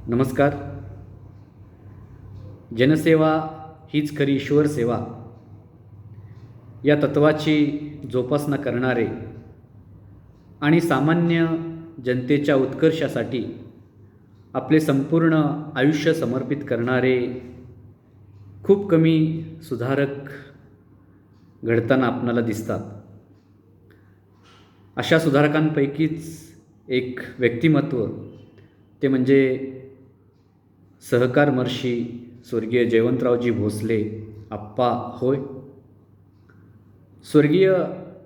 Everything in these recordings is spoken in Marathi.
नमस्कार. जनसेवा हीच खरी ईश्वर सेवा या तत्त्वाची जोपासना करणारे आणि सामान्य जनतेच्या उत्कर्षासाठी आपले संपूर्ण आयुष्य समर्पित करणारे खूप कमी सुधारक घडताना आपणाला दिसतात. अशा सुधारकांपैकीच एक व्यक्तिमत्व ते म्हणजे सहकारमर्षी स्वर्गीय जयवंतरावजी भोसले आप्पा होय. स्वर्गीय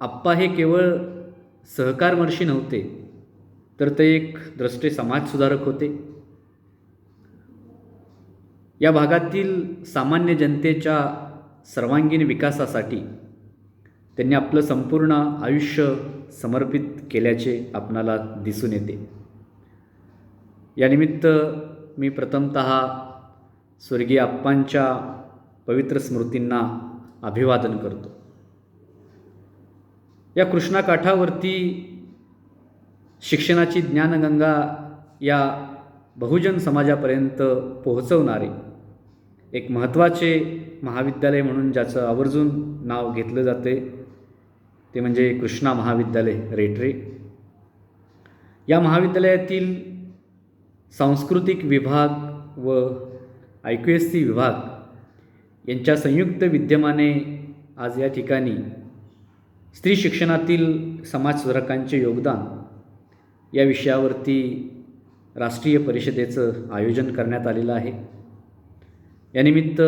आप्पा हे केवळ सहकारमर्षी नव्हते, तर ते एक द्रष्टे समाजसुधारक होते. या भागातील सामान्य जनतेच्या सर्वांगीण विकासासाठी त्यांनी आपलं संपूर्ण आयुष्य समर्पित केल्याचे आपणाला दिसून येते. यानिमित्त मी प्रथमतः स्वर्गीय आप्पांच्या पवित्र स्मृतींना अभिवादन करतो. या कृष्णाकाठावरती शिक्षणाची ज्ञानगंगा या बहुजन समाजापर्यंत पोहोचवणारे एक महत्त्वाचे महाविद्यालय म्हणून ज्याचं आवर्जून नाव घेतलं जाते ते म्हणजे कृष्णा महाविद्यालय रेटरे. या महाविद्यालयातील सांस्कृतिक विभाग व IQSC विभाग यांच्या संयुक्त विद्यमाने आज या ठिकाणी स्त्री शिक्षणातील समाजसुधारकांचे योगदान या विषयावरती राष्ट्रीय परिषदेचं आयोजन करण्यात आलेलं आहे. यानिमित्त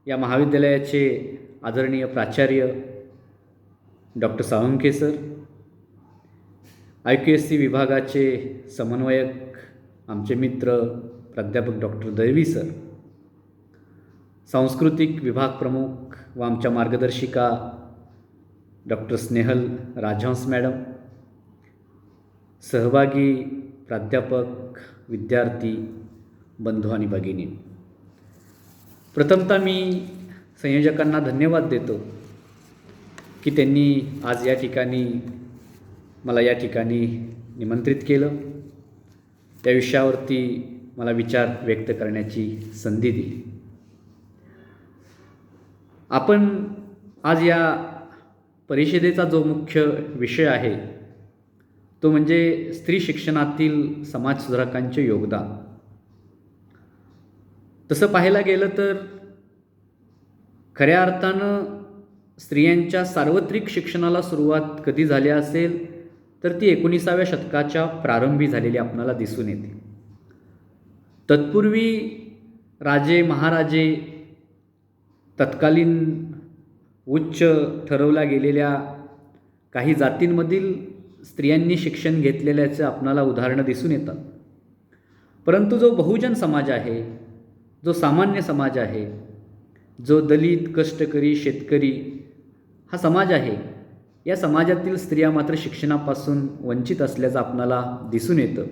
या महाविद्यालयाचे आदरणीय प्राचार्य डॉक्टर साळुंखे सर, IQSC विभागाचे समन्वयक आमचे मित्र प्राध्यापक डॉक्टर दैवी सर, सांस्कृतिक विभाग प्रमुख व आमच्या मार्गदर्शिका डॉक्टर स्नेहल राजहंस मॅडम, सहभागी प्राध्यापक, विद्यार्थी बंधू आणि भगिनी, प्रथमतः मी संयोजकांना धन्यवाद देतो की त्यांनी आज या ठिकाणी मला या ठिकाणी निमंत्रित केलं, त्या विषयावरती मला विचार व्यक्त करण्याची संधी दिली. आपण आज या परिषदेचा जो मुख्य विषय आहे तो म्हणजे स्त्री शिक्षणातील समाजसुधारकांचे योगदान. तसं पाहायला गेलं तर खऱ्या अर्थानं स्त्रियांच्या सार्वत्रिक शिक्षणाला सुरुवात कधी झाली असेल तर ती 19व्या शतकाच्या प्रारंभी झालेली आपणाला दिसून येते. तत्पूर्वी राजे महाराजे, तत्कालीन उच्च ठरवल्या गेलेल्या काही जातींमधील स्त्रियांनी शिक्षण घेतलेल्याचं आपणाला उदाहरणं दिसून येतात. परंतु जो बहुजन समाज आहे, जो सामान्य समाज आहे, जो दलित, कष्टकरी, शेतकरी हा समाज आहे, या समाजातील स्त्रिया मात्र शिक्षणापासून वंचित असल्याचं आपणाला दिसून येतं.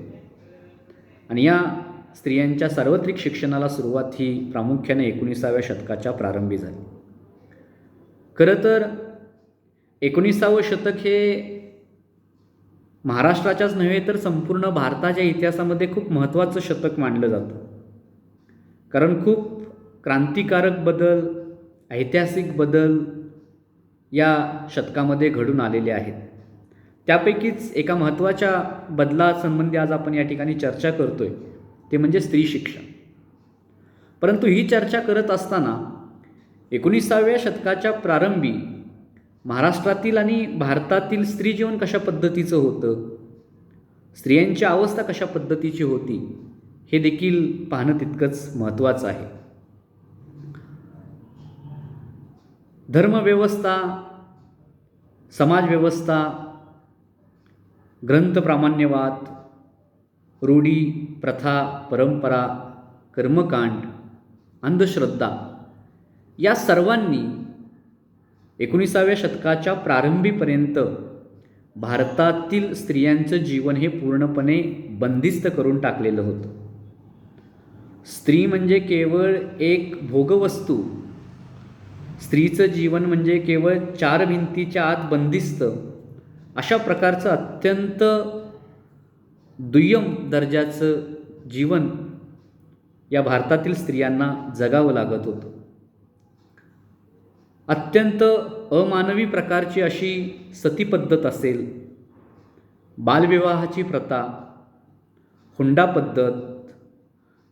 आणि या स्त्रियांच्या सार्वत्रिक शिक्षणाला सुरुवात ही प्रामुख्याने 19व्या शतकाच्या प्रारंभी झाली. खरं तर 19वं शतक हे महाराष्ट्राच्याच नव्हे तर संपूर्ण भारताच्या इतिहासामध्ये खूप महत्त्वाचं शतक मानलं जातं. कारण खूप क्रांतिकारक बदल, ऐतिहासिक बदल या शतकामध्ये घडून आलेले आहेत. त्यापैकीच एका महत्त्वाच्या बदलासंबंधी आज आपण या ठिकाणी चर्चा करतोय ते म्हणजे स्त्री शिक्षण. परंतु ही चर्चा करत असताना 19व्या शतकाच्या प्रारंभी महाराष्ट्रातील आणि भारतातील स्त्री जीवन कशा पद्धतीचं होतं, स्त्रियांची अवस्था कशा पद्धतीची होती हे देखील पाहणं तितकंच महत्त्वाचं आहे. धर्मव्यवस्था, समाजव्यवस्था, ग्रंथप्रामाण्यवाद, रूढी, प्रथा, परंपरा, कर्मकांड, अंधश्रद्धा या सर्वांनी 19व्या शतकाच्या प्रारंभीपर्यंत भारतातील स्त्रियांचं जीवन हे पूर्णपणे बंदिस्त करून टाकलेलं होतं. स्त्री म्हणजे केवळ एक भोगवस्तू, स्त्रीचं जीवन म्हणजे केवळ 4 भिंतीच्या आत बंदिस्त अशा प्रकारचं अत्यंत दुय्यम दर्जाचं जीवन या भारतातील स्त्रियांना जगावं लागत होतं. अत्यंत अमानवी प्रकारची अशी सती पद्धत असेल, बालविवाहाची प्रथा, हुंडा पद्धत,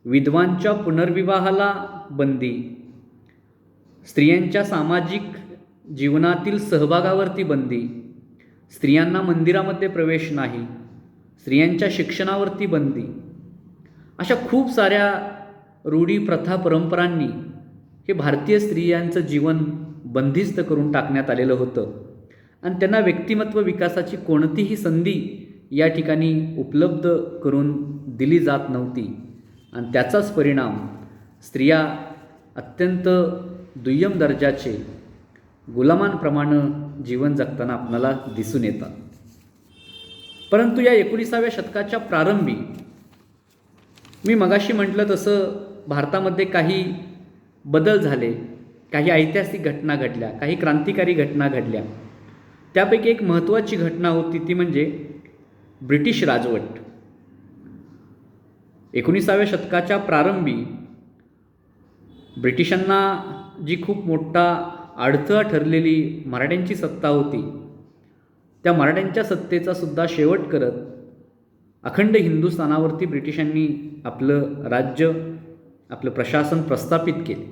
विधवांच्या पुनर्विवाहाला बंदी, स्त्रियांच्या सामाजिक जीवनातील सहभागावरती बंदी, स्त्रियांना मंदिरामध्ये प्रवेश नाही, स्त्रियांच्या शिक्षणावरती बंदी, अशा खूप साऱ्या रूढी प्रथा परंपरांनी हे भारतीय स्त्रियांचं जीवन बंदिस्त करून टाकण्यात आलेलं होतं आणि त्यांना व्यक्तिमत्व विकासाची कोणतीही संधी या ठिकाणी उपलब्ध करून दिली जात नव्हती आणि त्याचाच परिणाम स्त्रिया अत्यंत दुय्यम दर्जाचे गुलामांप्रमाणे जीवन जगताना आपल्याला दिसून येतात. परंतु या 19व्या शतकाच्या प्रारंभी मी मगाशी म्हटलं तसं भारतामध्ये काही बदल झाले, काही ऐतिहासिक घटना घडल्या, काही क्रांतिकारी घटना घडल्या. त्यापैकी एक महत्त्वाची घटना होती ती म्हणजे ब्रिटिश राजवट. 19व्या शतकाच्या प्रारंभी ब्रिटिशांना जी खूप मोठा अडथळा ठरलेली मराठ्यांची सत्ता होती, त्या मराठ्यांच्या सत्तेचा सुद्धा शेवट करत अखंड हिंदुस्थानावरती ब्रिटिशांनी आपलं राज्य, आपलं प्रशासन प्रस्थापित केले.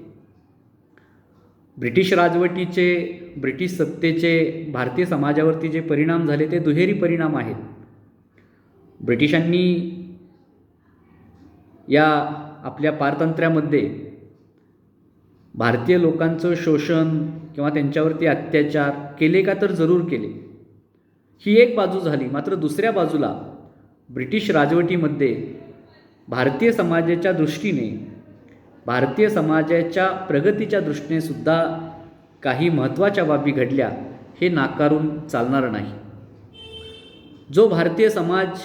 ब्रिटिश राजवटीचे, ब्रिटिश सत्तेचे भारतीय समाजावरती जे परिणाम झाले ते दुहेरी परिणाम आहेत. ब्रिटिशांनी या आपल्या पारतंत्र्यामध्ये भारतीय लोकांचं शोषण किंवा त्यांच्यावरती अत्याचार केले का, तर जरूर केले. ही एक बाजू झाली. मात्र दुसऱ्या बाजूला ब्रिटिश राजवटीमध्ये भारतीय समाजाच्या दृष्टीने, भारतीय समाजाच्या प्रगतीच्या दृष्टीने सुद्धा काही महत्त्वाच्या बाबी घडल्या, हे नाकारून चालणार नाही. जो भारतीय समाज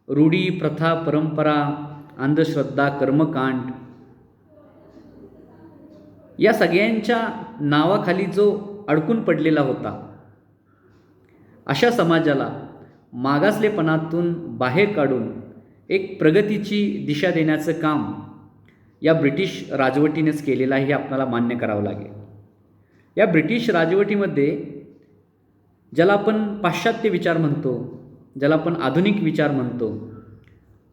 रूढी प्रथा परंपरा, अंधश्रद्धा, कर्मकांड या सगळ्यांच्या नावाखाली जो अडकून पडलेला होता, अशा समाजाला मागासलेपणातून बाहेर काढून एक प्रगतीची दिशा देण्याचं काम या ब्रिटिश राजवटीनेच केलेलं आहे, हे आपल्याला मान्य करावं लागेल. या ब्रिटिश राजवटीमध्ये ज्याला आपण पाश्चात्य विचार म्हणतो, ज्याला आपण आधुनिक विचार म्हणतो,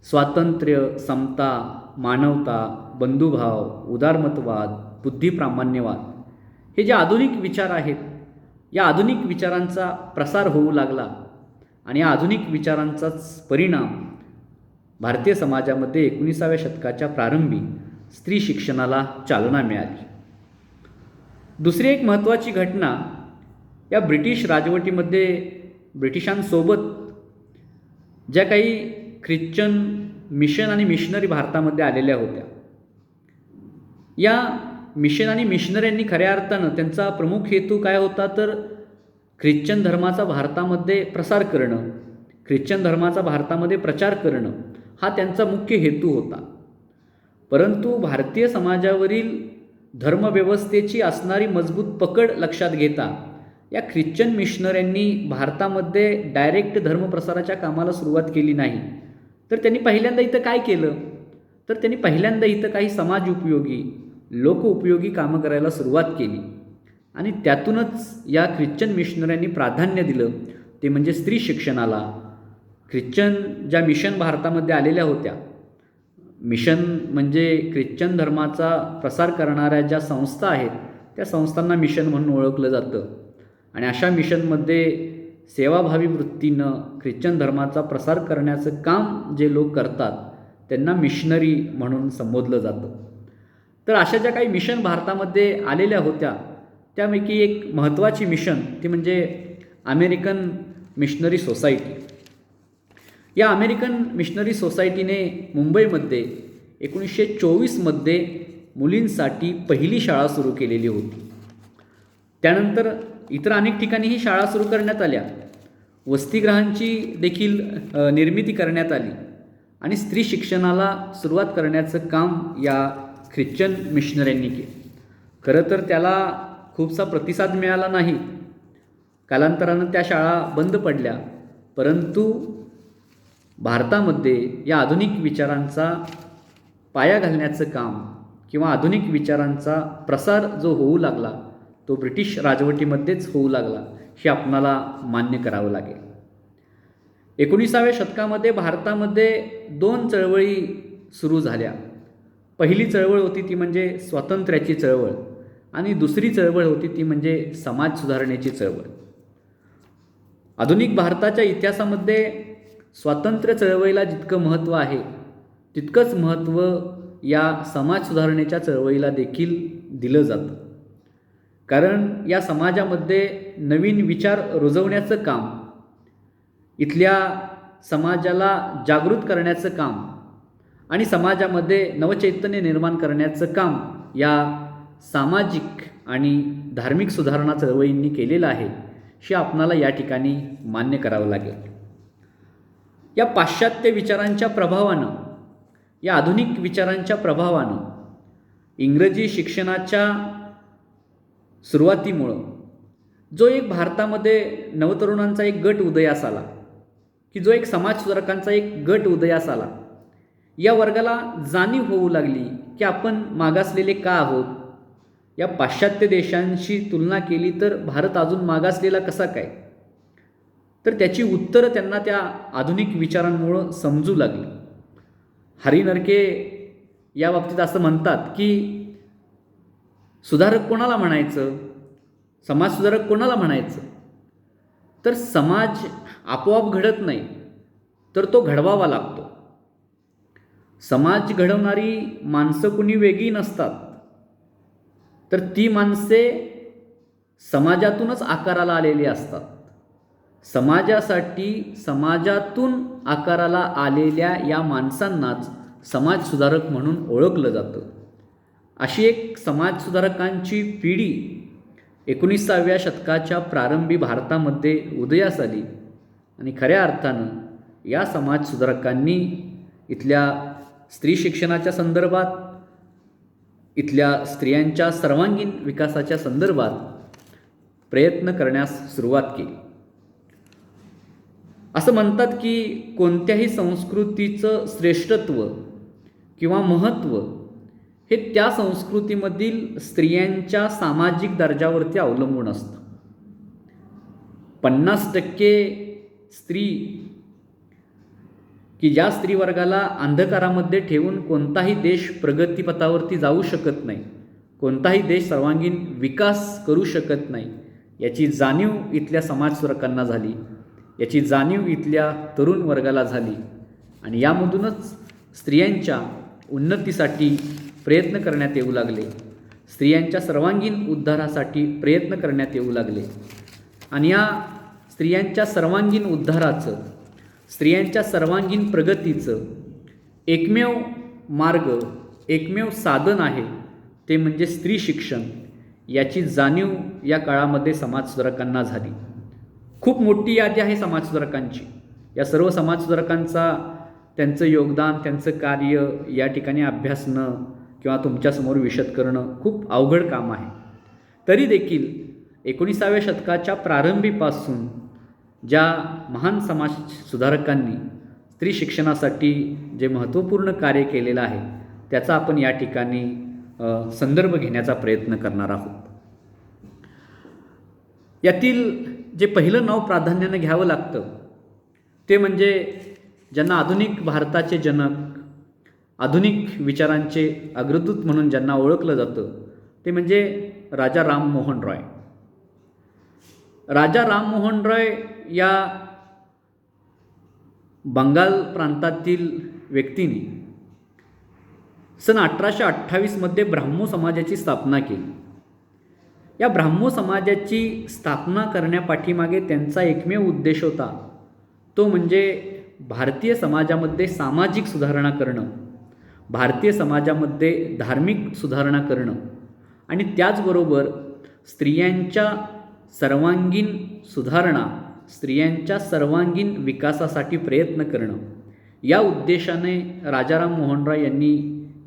स्वातंत्र्य, समता, मानवता, बंधुभाव, उदारमतवाद, बुद्धिप्रामाण्यवाद, हे जे आधुनिक विचार आहेत, या आधुनिक विचारांचा प्रसार होऊ लागला आणि या आधुनिक विचारांचाच परिणाम भारतीय समाजामध्ये 19व्या शतकाच्या प्रारंभी स्त्री शिक्षणाला चालना मिळाली. दुसरी एक महत्त्वाची घटना, या ब्रिटिश राजवटीमध्ये ब्रिटिशांसोबत ज्या काही ख्रिश्चन मिशन आणि मिशनरी भारतामध्ये आलेल्या होत्या, या मिशन आणि मिशनऱ्यांनी खऱ्या अर्थानं त्यांचा प्रमुख हेतू काय होता, तर ख्रिश्चन धर्माचा भारतामध्ये प्रसार करणं, ख्रिश्चन धर्माचा भारतामध्ये प्रचार करणं, हा त्यांचा मुख्य हेतू होता. परंतु भारतीय समाजावरील धर्मव्यवस्थेची असणारी मजबूत पकड लक्षात घेता या ख्रिश्चन मिशनऱ्यांनी भारतामध्ये डायरेक्ट धर्मप्रसाराच्या कामाला सुरुवात केली नाही. तर त्यांनी पहिल्यांदा इथं काय केलं, तर त्यांनी पहिल्यांदा इथं काही समाज उपयोगी, लोक उपयोगी कामं करायला सुरुवात केली आणि त्यातूनच या ख्रिश्चन मिशनऱ्यांनी प्राधान्य दिलं ते म्हणजे स्त्री शिक्षणाला. ख्रिश्चन ज्या मिशन भारतामध्ये आलेल्या होत्या, मिशन म्हणजे ख्रिश्चन धर्माचा प्रसार करणाऱ्या ज्या संस्था आहेत, त्या संस्थांना मिशन म्हणून ओळखलं जातं आणि अशा मिशनमध्ये सेवाभावी वृत्तीनं ख्रिश्चन धर्माचा प्रसार करण्याचं काम जे लोक करतात त्यांना मिशनरी म्हणून संबोधलं जातं. तर अशा ज्या काही मिशन भारतामध्ये आलेल्या होत्या, त्यापैकी एक महत्त्वाची मिशन ती म्हणजे अमेरिकन मिशनरी सोसायटी. या अमेरिकन मिशनरी सोसायटीने मुंबईमध्ये 1924मध्ये मुलींसाठी पहिली शाळा सुरू केलेली होती. त्यानंतर इतर अनेक ठिकाणी ही शाळा सुरू करण्यात आल्या, वसतिगृहांची देखील निर्मिती करण्यात आली आणि स्त्री शिक्षणाला सुरुवात करण्याचं काम या ख्रिश्चन मिशनऱ्यांनी केलं. खरं तर त्याला खूपसा प्रतिसाद मिळाला नाही, कालांतरानं त्या शाळा बंद पडल्या. परंतु भारतामध्ये या आधुनिक विचारांचा पाया घालण्याचं काम किंवा आधुनिक विचारांचा प्रसार जो होऊ लागला तो ब्रिटिश राजवटीमध्येच होऊ लागला हे आपणाला मान्य करावं लागेल. 19व्या शतकामध्ये भारतामध्ये 2 चळवळी सुरू झाल्या. पहिली चळवळ होती ती म्हणजे स्वातंत्र्याची चळवळ आणि दुसरी चळवळ होती ती म्हणजे समाज सुधारणेची चळवळ. आधुनिक भारताच्या इतिहासामध्ये स्वातंत्र्य चळवळीला जितकं महत्त्व आहे तितकंच महत्त्व या समाज सुधारणेच्या चळवळीला देखील दिलं जातं. कारण या समाजामध्ये नवीन विचार रुजवण्याचं काम, इथल्या समाजाला जागृत करण्याचं काम आणि समाजामध्ये नवचैतन्य निर्माण करण्याचं काम या सामाजिक आणि धार्मिक सुधारणा चळवळींनी केलेलं आहे हे आपणाला या ठिकाणी मान्य करावं लागेल. या पाश्चात्य विचारांच्या प्रभावानं, या आधुनिक विचारांच्या प्रभावानं इंग्रजी शिक्षणाच्या सुरुवातीमुळं जो एक भारतामध्ये नवतरुणांचा एक गट उदयास आला, की जो एक समाजसुधारकांचा एक गट उदयास आला, या वर्गाला जाणीव होऊ लागली की आपण मागासलेले का आहोत. या पाश्चात्य देशांशी तुलना केली तर भारत अजून मागासलेला कसा काय, तर त्याची उत्तरं त्यांना त्या आधुनिक विचारांमुळं समजू लागली. हरी नरके या बाबतीत असं म्हणतात की सुधारक कोणाला म्हणायचं, समाजसुधारक कोणाला म्हणायचं, तर समाज आपोआप घडत नाही तर तो घडवावा लागतो. समाज घडवणारी माणसं कुणी वेगळी नसतात, तर ती माणसे समाजातूनच आकाराला आलेली असतात. समाजासाठी समाजातून आकाराला आलेल्या या माणसांनाच समाजसुधारक म्हणून ओळखलं जातं. अशी एक समाजसुधारकांची पिढी 19व्या शतकाच्या प्रारंभी भारतामध्ये उदयास आली आणि खऱ्या अर्थानं या समाजसुधारकांनी इथल्या स्त्री शिक्षणाच्या संदर्भात, इथल्या स्त्रियांच्या सर्वांगीण विकासाच्या संदर्भात प्रयत्न करण्यास सुरुवात केली. असं म्हणतात की कोणत्याही संस्कृतीचं श्रेष्ठत्व किंवा महत्त्व हे त्या संस्कृतीमधील स्त्रियांच्या सामाजिक दर्जावरती अवलंबून असतं. 50% स्त्री की ज्या स्त्रीवर्गाला अंधकारामध्ये ठेवून कोणताही देश प्रगतीपथावरती जाऊ शकत नाही, कोणताही देश सर्वांगीण विकास करू शकत नाही, याची जाणीव इथल्या समाजसुधारकांना झाली, याची जाणीव इथल्या तरुण वर्गाला झाली आणि यामधूनच स्त्रियांच्या उन्नतीसाठी प्रयत्न करण्यात येऊ लागले, स्त्रियांच्या सर्वांगीण उद्धारासाठी प्रयत्न करण्यात येऊ लागले. आणि या स्त्रियांच्या सर्वांगीण उद्धाराचं, स्त्रियांच्या सर्वांगीण प्रगतीचं एकमेव मार्ग, एकमेव साधन आहे ते म्हणजे स्त्री शिक्षण. याची जाणीव या काळामध्ये समाजसुधारकांना झाली. खूप मोठी यादी आहे समाजसुधारकांची. या सर्व समाजसुधारकांचा, त्यांचं योगदान, त्यांचं कार्य या ठिकाणी अभ्यासणं किंवा तुमच्यासमोर विशद करणं खूप अवघड काम आहे. तरी देखील 19व्या शतकाच्या प्रारंभीपासून ज्या महान समाजसुधारकांनी स्त्री शिक्षणासाठी जे महत्त्वपूर्ण कार्य केलेलं आहे त्याचा आपण या ठिकाणी संदर्भ घेण्याचा प्रयत्न करणार आहोत. यातील जे पहिलं नाव प्राधान्यानं घ्यावं लागतं ते म्हणजे ज्यांना आधुनिक भारताचे जनक, आधुनिक विचारांचे अग्रदूत म्हणून ज्यांना ओळखलं जातं ते म्हणजे राजा राममोहन रॉय. राजा राममोहन रॉय या बंगाल प्रांतातील व्यक्तीने सन 1828 ब्राह्मो समाजाची स्थापना केली. या ब्राह्मो समाजाची स्थापना करण्यापाठीमागे त्यांचा एकमेव उद्देश होता तो म्हणजे भारतीय समाजामध्ये सामाजिक सुधारणा करणं, भारतीय समाजामध्ये धार्मिक सुधारणा करणं आणि त्याचबरोबर स्त्रियांच्या सर्वांगीण सुधारणा, स्त्रियांच्या सर्वांगीण विकासासाठी प्रयत्न करणं. या उद्देशाने राजा राममोहन रॉय यांनी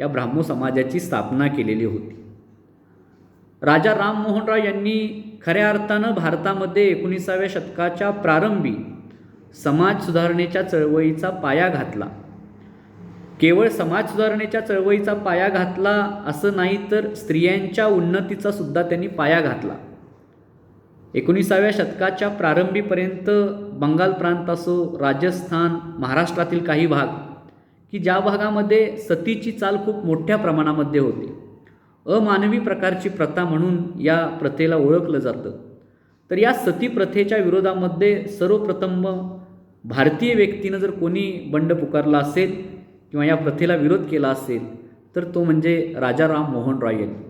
या ब्राह्मो समाजाची स्थापना केलेली होती. राजा राममोहन रॉय यांनी खऱ्या अर्थानं भारतामध्ये 19व्या शतकाच्या प्रारंभी समाज सुधारणेच्या चळवळीचा पाया घातला. केवळ समाज सुधारणेच्या चळवळीचा पाया घातला असं नाही, तर स्त्रियांच्या उन्नतीचा सुद्धा त्यांनी पाया घातला. 19व्या शतकाच्या प्रारंभीपर्यंत बंगाल प्रांत असो, राजस्थान, महाराष्ट्रातील काही भाग की ज्या भागामध्ये सतीची चाल खूप मोठ्या प्रमाणामध्ये होती, अमानवी प्रकारची प्रथा म्हणून या प्रथेला ओळखलं जातं. तर या सती प्रथेच्या विरोधामध्ये सर्वप्रथम भारतीय व्यक्तीनं जर कोणी बंड पुकारला असेल किंवा या प्रथेला विरोध केला असेल तर तो म्हणजे राजा राममोहन रॉय यांनी.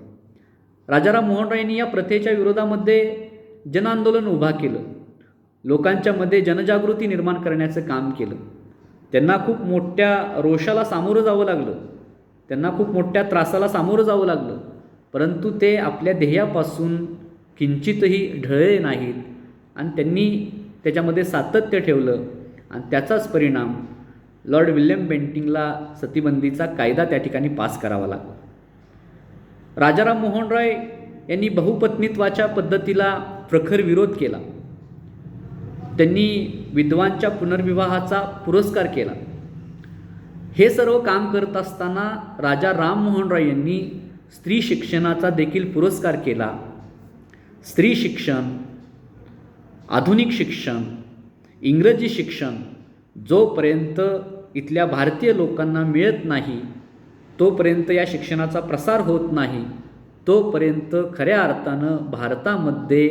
राजा राममोहन रॉय यांनी या प्रथेच्या विरोधामध्ये जनआंदोलन उभा केलं, लोकांच्या मध्ये जनजागृती निर्माण करण्याचं काम केलं. त्यांना खूप मोठ्या रोषाला सामोरं जावं लागलं, त्यांना खूप मोठ्या त्रासाला सामोरं जावं लागलं, परंतु ते आपल्या ध्येयापासून किंचितही ढळले नाहीत आणि त्यांनी त्याच्यामध्ये सातत्य ठेवलं आणि त्याचाच परिणाम लॉर्ड विल्यम बेंटिंकला सतीबंदीचा कायदा त्या ठिकाणी पास करावा लागला. राजा राममोहन रॉय यांनी बहुपत्नीत्वाच्या पद्धतीला प्रखर विरोध केला. त्यांनी विधवांच्या पुनर्विवाहाचा पुरस्कार केला. हे सर्व काम करत असताना राजा राममोहन रॉय यांनी स्त्री शिक्षणाचा देखील पुरस्कार केला. स्त्री शिक्षण, आधुनिक शिक्षण, इंग्रजी शिक्षण जोपर्यंत इथल्या भारतीय लोकांना मिळत नाही, तोपर्यंत या शिक्षणाचा प्रसार होत नाही, तोपर्यंत खऱ्या अर्थानं भारतामध्ये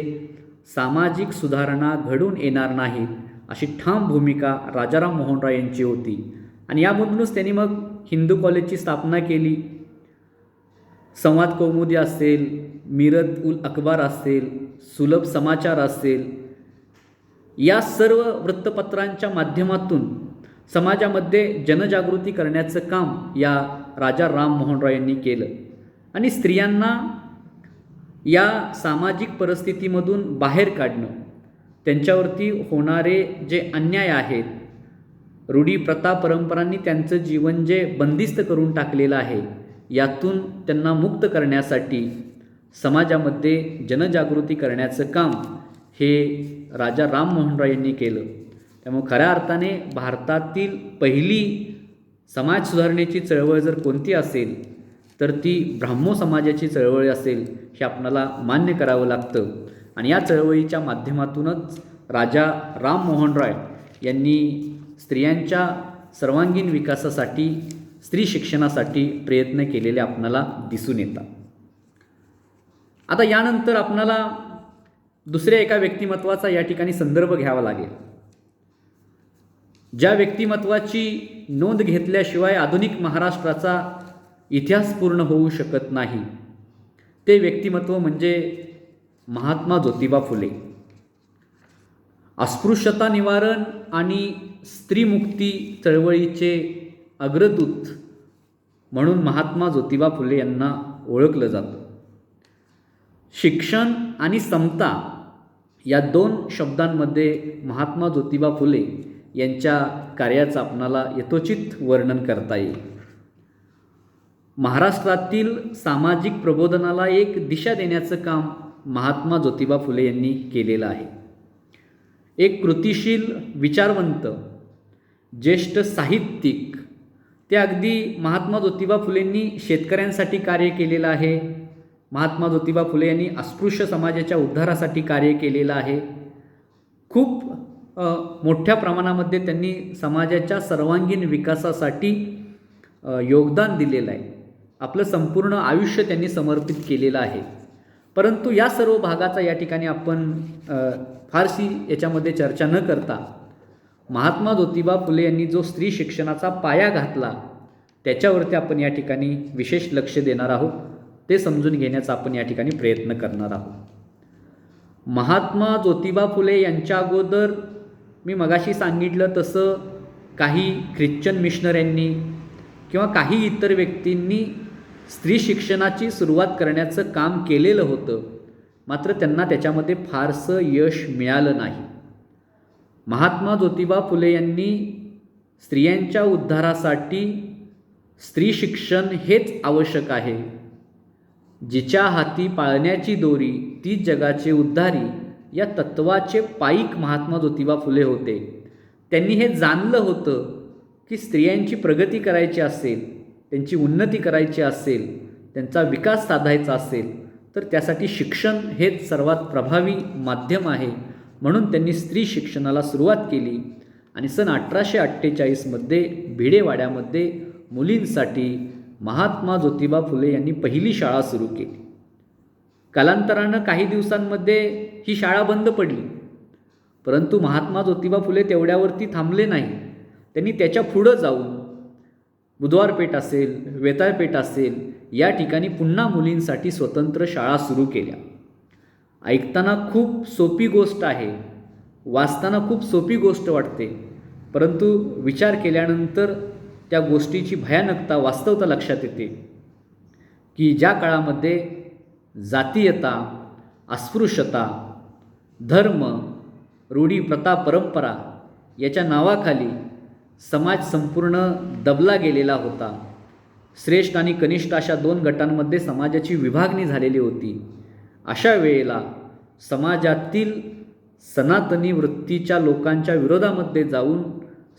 सामाजिक सुधारणा घडून येणार नाहीत, अशी ठाम भूमिका राजा राममोहन रॉय यांची होती. आणि यामधूनच त्यांनी मग हिंदू कॉलेजची स्थापना केली. संवाद कौमुदी असेल, मिरत उल अखबार असेल, सुलभ समाचार असेल, या सर्व वृत्तपत्रांच्या माध्यमातून समाजामध्ये जनजागृती करण्याचं काम या राजा राममोहन रॉय यांनी केलं. आणि स्त्रियांना या सामाजिक परिस्थितीमधून बाहेर काढणं, त्यांच्यावरती होणारे जे अन्याय आहेत, रूढी प्रथा परंपरांनी त्यांचं जीवन जे बंदिस्त करून टाकलेलं आहे, यातून त्यांना मुक्त करण्यासाठी समाजामध्ये जनजागृती करण्याचं काम हे राजा राममोहन रॉय यांनी केलं. त्यामुळे खऱ्या अर्थाने भारतातील पहिली समाज सुधारणेची चळवळ जर कोणती असेल तर ती ब्राह्मो समाजाची चळवळ असेल, हे आपणाला मान्य करावं लागतं. आणि या चळवळीच्या माध्यमातूनच राजा राममोहन रॉय यांनी स्त्रियांच्या सर्वांगीण विकासासाठी, स्त्री शिक्षणासाठी प्रयत्न केलेले आपणाला दिसून येतात. आता यानंतर आपणाला दुसऱ्या एका व्यक्तिमत्वाचा या ठिकाणी संदर्भ घ्यावा लागेल, ज्या व्यक्तिमत्वाची नोंद घेतल्याशिवाय आधुनिक महाराष्ट्राचा इतिहास पूर्ण होऊ शकत नाही. ते व्यक्तिमत्व म्हणजे महात्मा ज्योतिबा फुले. अस्पृश्यता निवारण आणि स्त्रीमुक्ती चळवळीचे अग्रदूत म्हणून महात्मा ज्योतिबा फुले यांना ओळखलं जातं. शिक्षण आणि समता या दोन शब्दांमध्ये महात्मा ज्योतिबा फुले यांच्या कार्याचं आपणाला यथोचित वर्णन करता येईल. महाराष्ट्रातील सामाजिक प्रबोधनाला एक दिशा देण्याचं काम महात्मा ज्योतिबा फुले यांनी केलेलं आहे. एक कृतिशील, विचारवंत, ज्येष्ठ साहित्यिक, ते अगदी महात्मा ज्योतिबा फुलेंनी शेतकऱ्यांसाठी कार्य केलेलं आहे. महात्मा ज्योतिबा फुले यांनी अस्पृश्य समाजाच्या उद्धारासाठी कार्य केलेलं आहे. खूप मोठ्या प्रमाणामध्ये त्यांनी समाजाच्या सर्वांगीण विकासासाठी योगदान दिलेलं आहे. आपलं संपूर्ण आयुष्य त्यांनी समर्पित केलेलं आहे. परंतु या सर्व भागाचा या ठिकाणी आपण फारशी याच्यामध्ये चर्चा न करता महात्मा ज्योतिबा फुले यांनी जो स्त्री शिक्षणाचा पाया घातला त्याच्यावरती आपण या ठिकाणी विशेष लक्ष देणार आहोत. ते समजून घेण्याचा आपण या ठिकाणी प्रयत्न करणार आहोत. महात्मा ज्योतिबा फुले यांच्या अगोदर मी मगाशी सांगितलं तसं काही ख्रिश्चन मिशनऱ्यांनी किंवा काही इतर व्यक्तींनी स्त्री शिक्षणाची सुरुवात करण्याचं काम केलेलं होतं, मात्र त्यांना त्याच्यामध्ये फारसं यश मिळालं नाही. महात्मा ज्योतिबा फुले यांनी स्त्रियांच्या उद्धारासाठी स्त्री शिक्षण हेच आवश्यक आहे, जिच्या हाती पाळण्याची दोरी ती जगाचे उद्धारी, या तत्वाचे पाईक महात्मा ज्योतिबा फुले होते. त्यांनी हे जाणलं होतं की स्त्रियांची प्रगती करायची असेल, त्यांची उन्नती करायची असेल, त्यांचा विकास साधायचा असेल तर त्यासाठी शिक्षण हेच सर्वात प्रभावी माध्यम आहे. म्हणून त्यांनी स्त्री शिक्षणाला सुरुवात केली आणि सन 1848मध्ये भिडेवाड्यामध्ये मुलींसाठी महात्मा ज्योतिबा फुले यांनी पहिली शाळा सुरू केली. कालांतरानं काही दिवसांमध्ये ही शाळा बंद पडली, परंतु महात्मा ज्योतिबा फुले तेवढ्यावरती थांबले नाही. त्यांनी त्याच्या पुढं जाऊन बुधवारपेठ असेल, वेताळपेठ असेल या ठिकाणी पुन्हा मुलींसाठी स्वतंत्र शाळा सुरू केल्या. ऐकताना खूप सोपी गोष्ट आहे, वाचताना खूप सोपी गोष्ट वाटते, परंतु विचार केल्यानंतर त्या गोष्टीची भयानकता, वास्तवता लक्षात येते की ज्या काळामध्ये जातीयता, अस्पृश्यता, धर्म, रूढी, प्रथा, परंपरा याच्या नावाखाली समाज संपूर्ण दबला गेलेला होता. श्रेष्ठ आणि कनिष्ठ अशा 2 गटांमध्ये समाजाची विभागणी झालेली होती. अशा वेळेला समाजातील सनातनी वृत्तीच्या लोकांच्या विरोधामध्ये जाऊन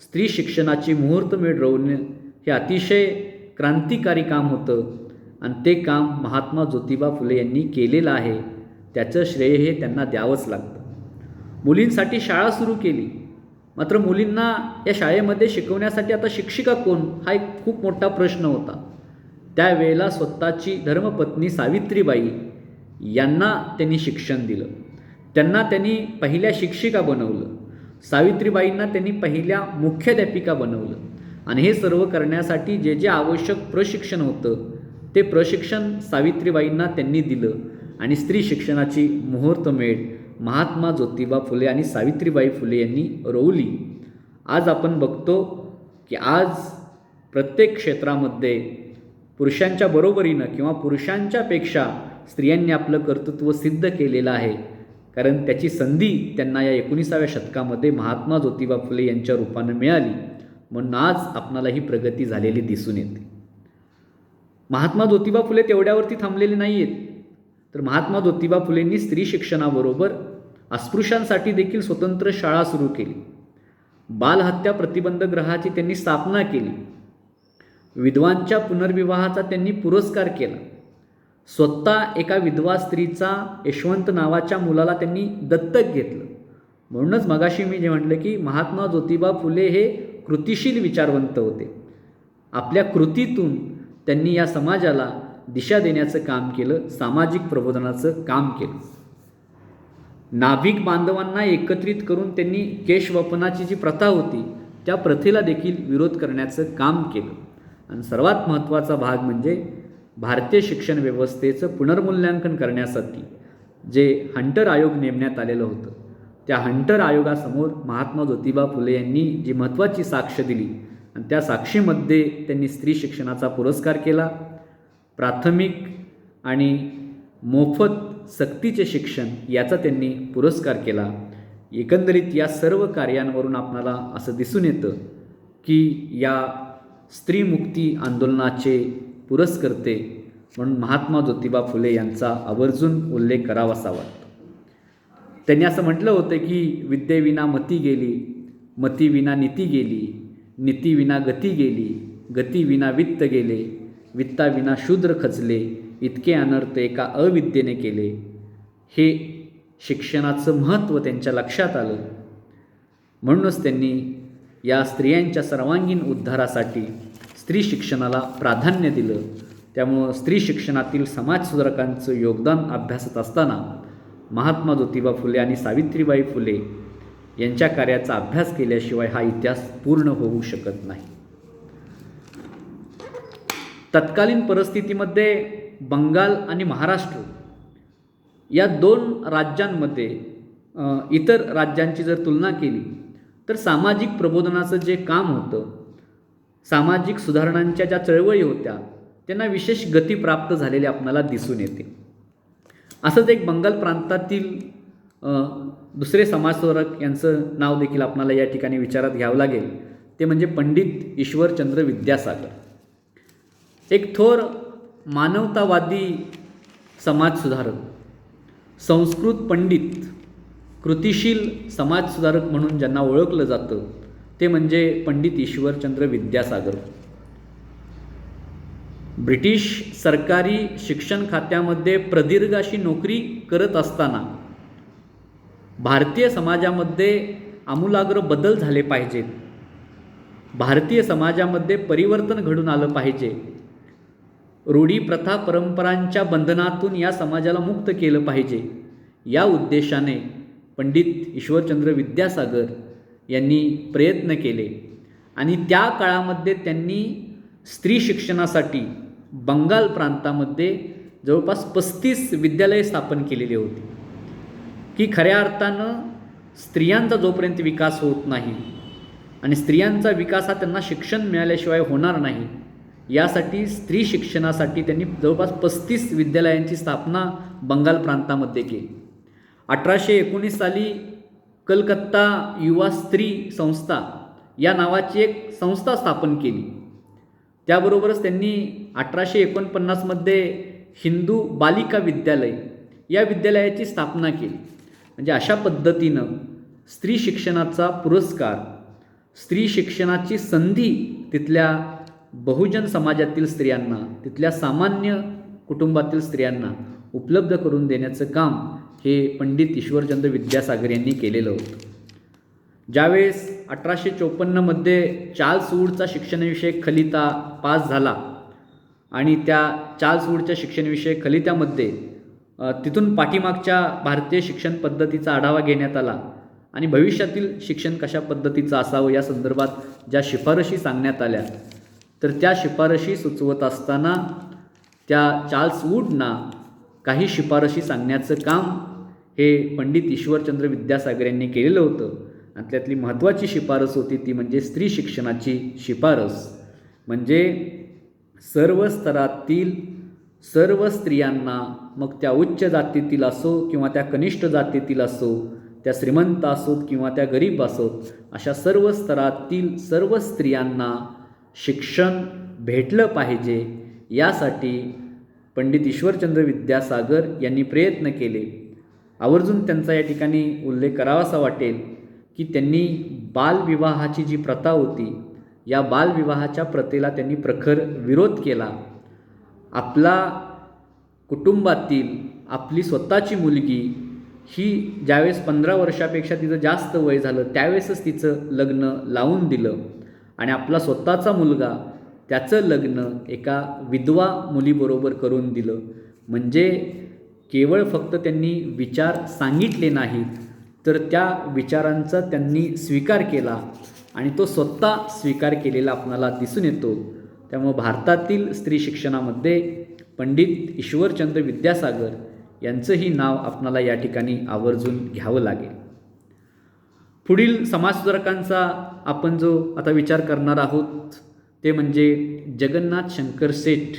स्त्री शिक्षणाची मुहूर्तमेढ रोवणे हे अतिशय क्रांतिकारी काम होतं आणि ते काम महात्मा ज्योतिबा फुले यांनी केलेलं आहे. त्याचं श्रेय हे त्यांना द्यावंच लागतं. मुलींसाठी शाळा सुरू केली, मात्र मुलींना या शाळेमध्ये शिकवण्यासाठी आता शिक्षिका कोण हा एक खूप मोठा प्रश्न होता. त्यावेळेला स्वतःची धर्मपत्नी सावित्रीबाई यांना त्यांनी शिक्षण दिलं. त्यांना त्यांनी पहिल्या शिक्षिका बनवलं. सावित्रीबाईंना त्यांनी पहिल्या मुख्याध्यापिका बनवलं आणि हे सर्व करण्यासाठी जे जे आवश्यक प्रशिक्षण होतं ते प्रशिक्षण सावित्रीबाईंना त्यांनी दिलं आणि स्त्री शिक्षणाची मुहूर्तमेढ महात्मा ज्योतिबा फुले आणि सावित्रीबाई फुले यांनी रोवली. आज आपण बघतो की आज प्रत्येक क्षेत्रामध्ये पुरुषांच्या बरोबरीनं किंवा पुरुषांच्यापेक्षा स्त्रियांनी आपलं कर्तृत्व सिद्ध केलेलं आहे, कारण त्याची संधी त्यांना या 19व्या शतकामध्ये महात्मा ज्योतिबा फुले यांच्या रूपानं मिळाली. म्हणून आज आपणाला ही प्रगती झालेली दिसून येते. महात्मा ज्योतिबा फुले तेवढ्यावरती थांबलेले नाही आहेत, तर महात्मा ज्योतिबा फुलेंनी स्त्री शिक्षणाबरोबर अस्पृश्यांसाठी देखील स्वतंत्र शाळा सुरू केली. बालहत्या प्रतिबंध गृहाची त्यांनी स्थापना केली. विधवांच्या पुनर्विवाहाचा त्यांनी पुरस्कार केला. स्वतः एका विधवा स्त्रीचा यशवंत नावाच्या मुलाला त्यांनी दत्तक घेतलं. म्हणूनच मगाशी मी जे म्हटलं की महात्मा ज्योतिबा फुले हे कृतिशील विचारवंत होते. आपल्या कृतीतून त्यांनी या समाजाला दिशा देण्याचं काम केलं, सामाजिक प्रबोधनाचं काम केलं. नाभिक बांधवांना एकत्रित करून त्यांनी केशवपनाची जी प्रथा होती त्या प्रथेला देखील विरोध करण्याचं काम केलं. आणि सर्वात महत्त्वाचा भाग म्हणजे भारतीय शिक्षण व्यवस्थेचं पुनर्मूल्यांकन करण्यासाठी जे हंटर आयोग नेमण्यात आलेलं होतं, त्या हंटर आयोगासमोर महात्मा ज्योतिबा फुले यांनी जी महत्त्वाची साक्ष दिली आणि त्या साक्षीमध्ये त्यांनी स्त्री शिक्षणाचा पुरस्कार केला. प्राथमिक आणि मोफत सक्तीचे शिक्षण याचा त्यांनी पुरस्कार केला. एकंदरीत या सर्व कार्यांवरून आपणाला असं दिसून येतं की या स्त्रीमुक्ती आंदोलनाचे पुरस्कर्ते म्हणून महात्मा ज्योतिबा फुले यांचा आवर्जून उल्लेख करावासा वाटतो. त्यांनी असं म्हटलं होतं की विद्येविना मती गेली, मतीविना नीती गेली, नीतीविना गती गेली, गतीविना वित्त गेले, वित्ताविना शूद्र खचले, इतके अनर्थ एका अविद्येने केले. हे शिक्षणाचं महत्त्व त्यांच्या लक्षात आलं. म्हणूनच त्यांनी या स्त्रियांच्या सर्वांगीण उद्धारासाठी स्त्री शिक्षणाला प्राधान्य दिलं. त्यामुळं स्त्री शिक्षणातील समाजसुधारकांचं योगदान अभ्यासत असताना महात्मा ज्योतिबा फुले आणि सावित्रीबाई फुले यांच्या कार्याचा अभ्यास केल्याशिवाय हा इतिहास पूर्ण होऊ शकत नाही. तत्कालीन परिस्थितीमध्ये बंगाल आणि महाराष्ट्र या 2 राज्यांमध्ये इतर राज्यांची जर तुलना केली तर सामाजिक प्रबोधनाचं जे काम होतं, सामाजिक सुधारणांच्या ज्या चळवळी होत्या त्यांना विशेष गती प्राप्त झालेली आपल्याला दिसून येते. असंच एक बंगाल प्रांतातील दुसरे समाजसुधारक यांचं नाव देखील आपल्याला या ठिकाणी विचारात घ्यावं लागेल. ते म्हणजे पंडित ईश्वरचंद्र विद्यासागर. एक थोर मानवतावादी समाजसुधारक, संस्कृत पंडित, कृतिशील समाजसुधारक म्हणून ज्यांना ओळखलं जातं ते म्हणजे पंडित ईश्वरचंद्र विद्यासागर. ब्रिटिश सरकारी शिक्षण खात्यामध्ये प्रदीर्घ अशी नोकरी करत असताना भारतीय समाजामध्ये आमूलाग्र बदल झाले पाहिजेत, भारतीय समाजामध्ये परिवर्तन घडून आलं पाहिजे, रूढी प्रथा परंपरांच्या बंधनातून या समाजाला मुक्त केलं पाहिजे, या उद्देशाने पंडित ईश्वरचंद्र विद्यासागर यांनी प्रयत्न केले. आणि त्या काळामध्ये त्यांनी स्त्री शिक्षणासाठी बंगाल प्रांतामध्ये जवळपास 35 विद्यालये स्थापन केलेली होती, की खऱ्या अर्थानं स्त्रियांचा जोपर्यंत विकास होत नाही आणि स्त्रियांचा विकास हा त्यांना शिक्षण मिळाल्याशिवाय होणार नाही, यासाठी स्त्री शिक्षणासाठी त्यांनी जवळपास 35 विद्यालयांची स्थापना बंगाल प्रांतामध्ये केली. 1819 साली कलकत्ता युवा स्त्री संस्था या नावाची एक संस्था स्थापन केली. त्याबरोबरच त्यांनी 1849मध्ये हिंदू बालिका विद्यालय या विद्यालयाची स्थापना केली. म्हणजे अशा पद्धतीनं स्त्री शिक्षणाचा पुरस्कार, स्त्री शिक्षणाची संधी तिथल्या बहुजन समाजातील स्त्रियांना, तिथल्या सामान्य कुटुंबातील स्त्रियांना उपलब्ध करून देण्याचं काम हे पंडित ईश्वरचंद्र विद्यासागर यांनी केलेलं होतं. ज्यावेळेस 1854मध्ये चार्ल्स वूडचा शिक्षणविषयक खलिता पास झाला आणि त्या चार्ल्स वूडच्या शिक्षणविषयक खलित्यामध्ये तिथून पाठीमागच्या भारतीय शिक्षण पद्धतीचा आढावा घेण्यात आला आणि भविष्यातील शिक्षण कशा पद्धतीचं असावं या संदर्भात ज्या शिफारशी सांगण्यात आल्या, तर त्या शिफारशी सुचवत असताना त्या चार्ल्स वूडना काही शिफारशी सांगण्याचं काम हे पंडित ईश्वरचंद्र विद्यासागर यांनी केलेलं होतं. आणि त्यातली महत्त्वाची शिफारस होती ती म्हणजे स्त्री शिक्षणाची शिफारस. म्हणजे सर्व स्तरातील सर्व स्त्रियांना, मग त्या उच्च जातीतील असो किंवा त्या कनिष्ठ जातीतील असो, त्या श्रीमंत असोत किंवा त्या गरीब असोत, अशा सर्व स्तरातील सर्व स्त्रियांना शिक्षण भेटलं पाहिजे, यासाठी पंडित ईश्वरचंद्र विद्यासागर यांनी प्रयत्न केले. आवर्जून त्यांचा या ठिकाणी उल्लेख करावासा वाटेल की त्यांनी बालविवाहाची जी प्रथा होती, या बालविवाहाच्या प्रथेला त्यांनी प्रखर विरोध केला. आपला कुटुंबातील आपली स्वतःची मुलगी ही ज्यावेळेस 15 वर्षापेक्षा तिचं जास्त वय झालं त्यावेळेसच तिचं लग्न लावून दिलं आणि आपला स्वतःचा मुलगा त्याचं लग्न एका विधवा मुलीबरोबर करून दिलं. म्हणजे केवळ फक्त त्यांनी विचार सांगितले नाहीत, तर त्या विचारांचा त्यांनी स्वीकार केला आणि तो स्वतः स्वीकार केलेला आपणाला दिसून येतो. त्यामुळे भारतातील स्त्री शिक्षणामध्ये पंडित ईश्वरचंद्र विद्यासागर यांचंही नाव आपणाला या ठिकाणी आवर्जून घ्यावं लागेल. पुढील समाजसुधारकांचा आपण जो आता विचार करणार आहोत ते म्हणजे जगन्नाथ शंकर सेठ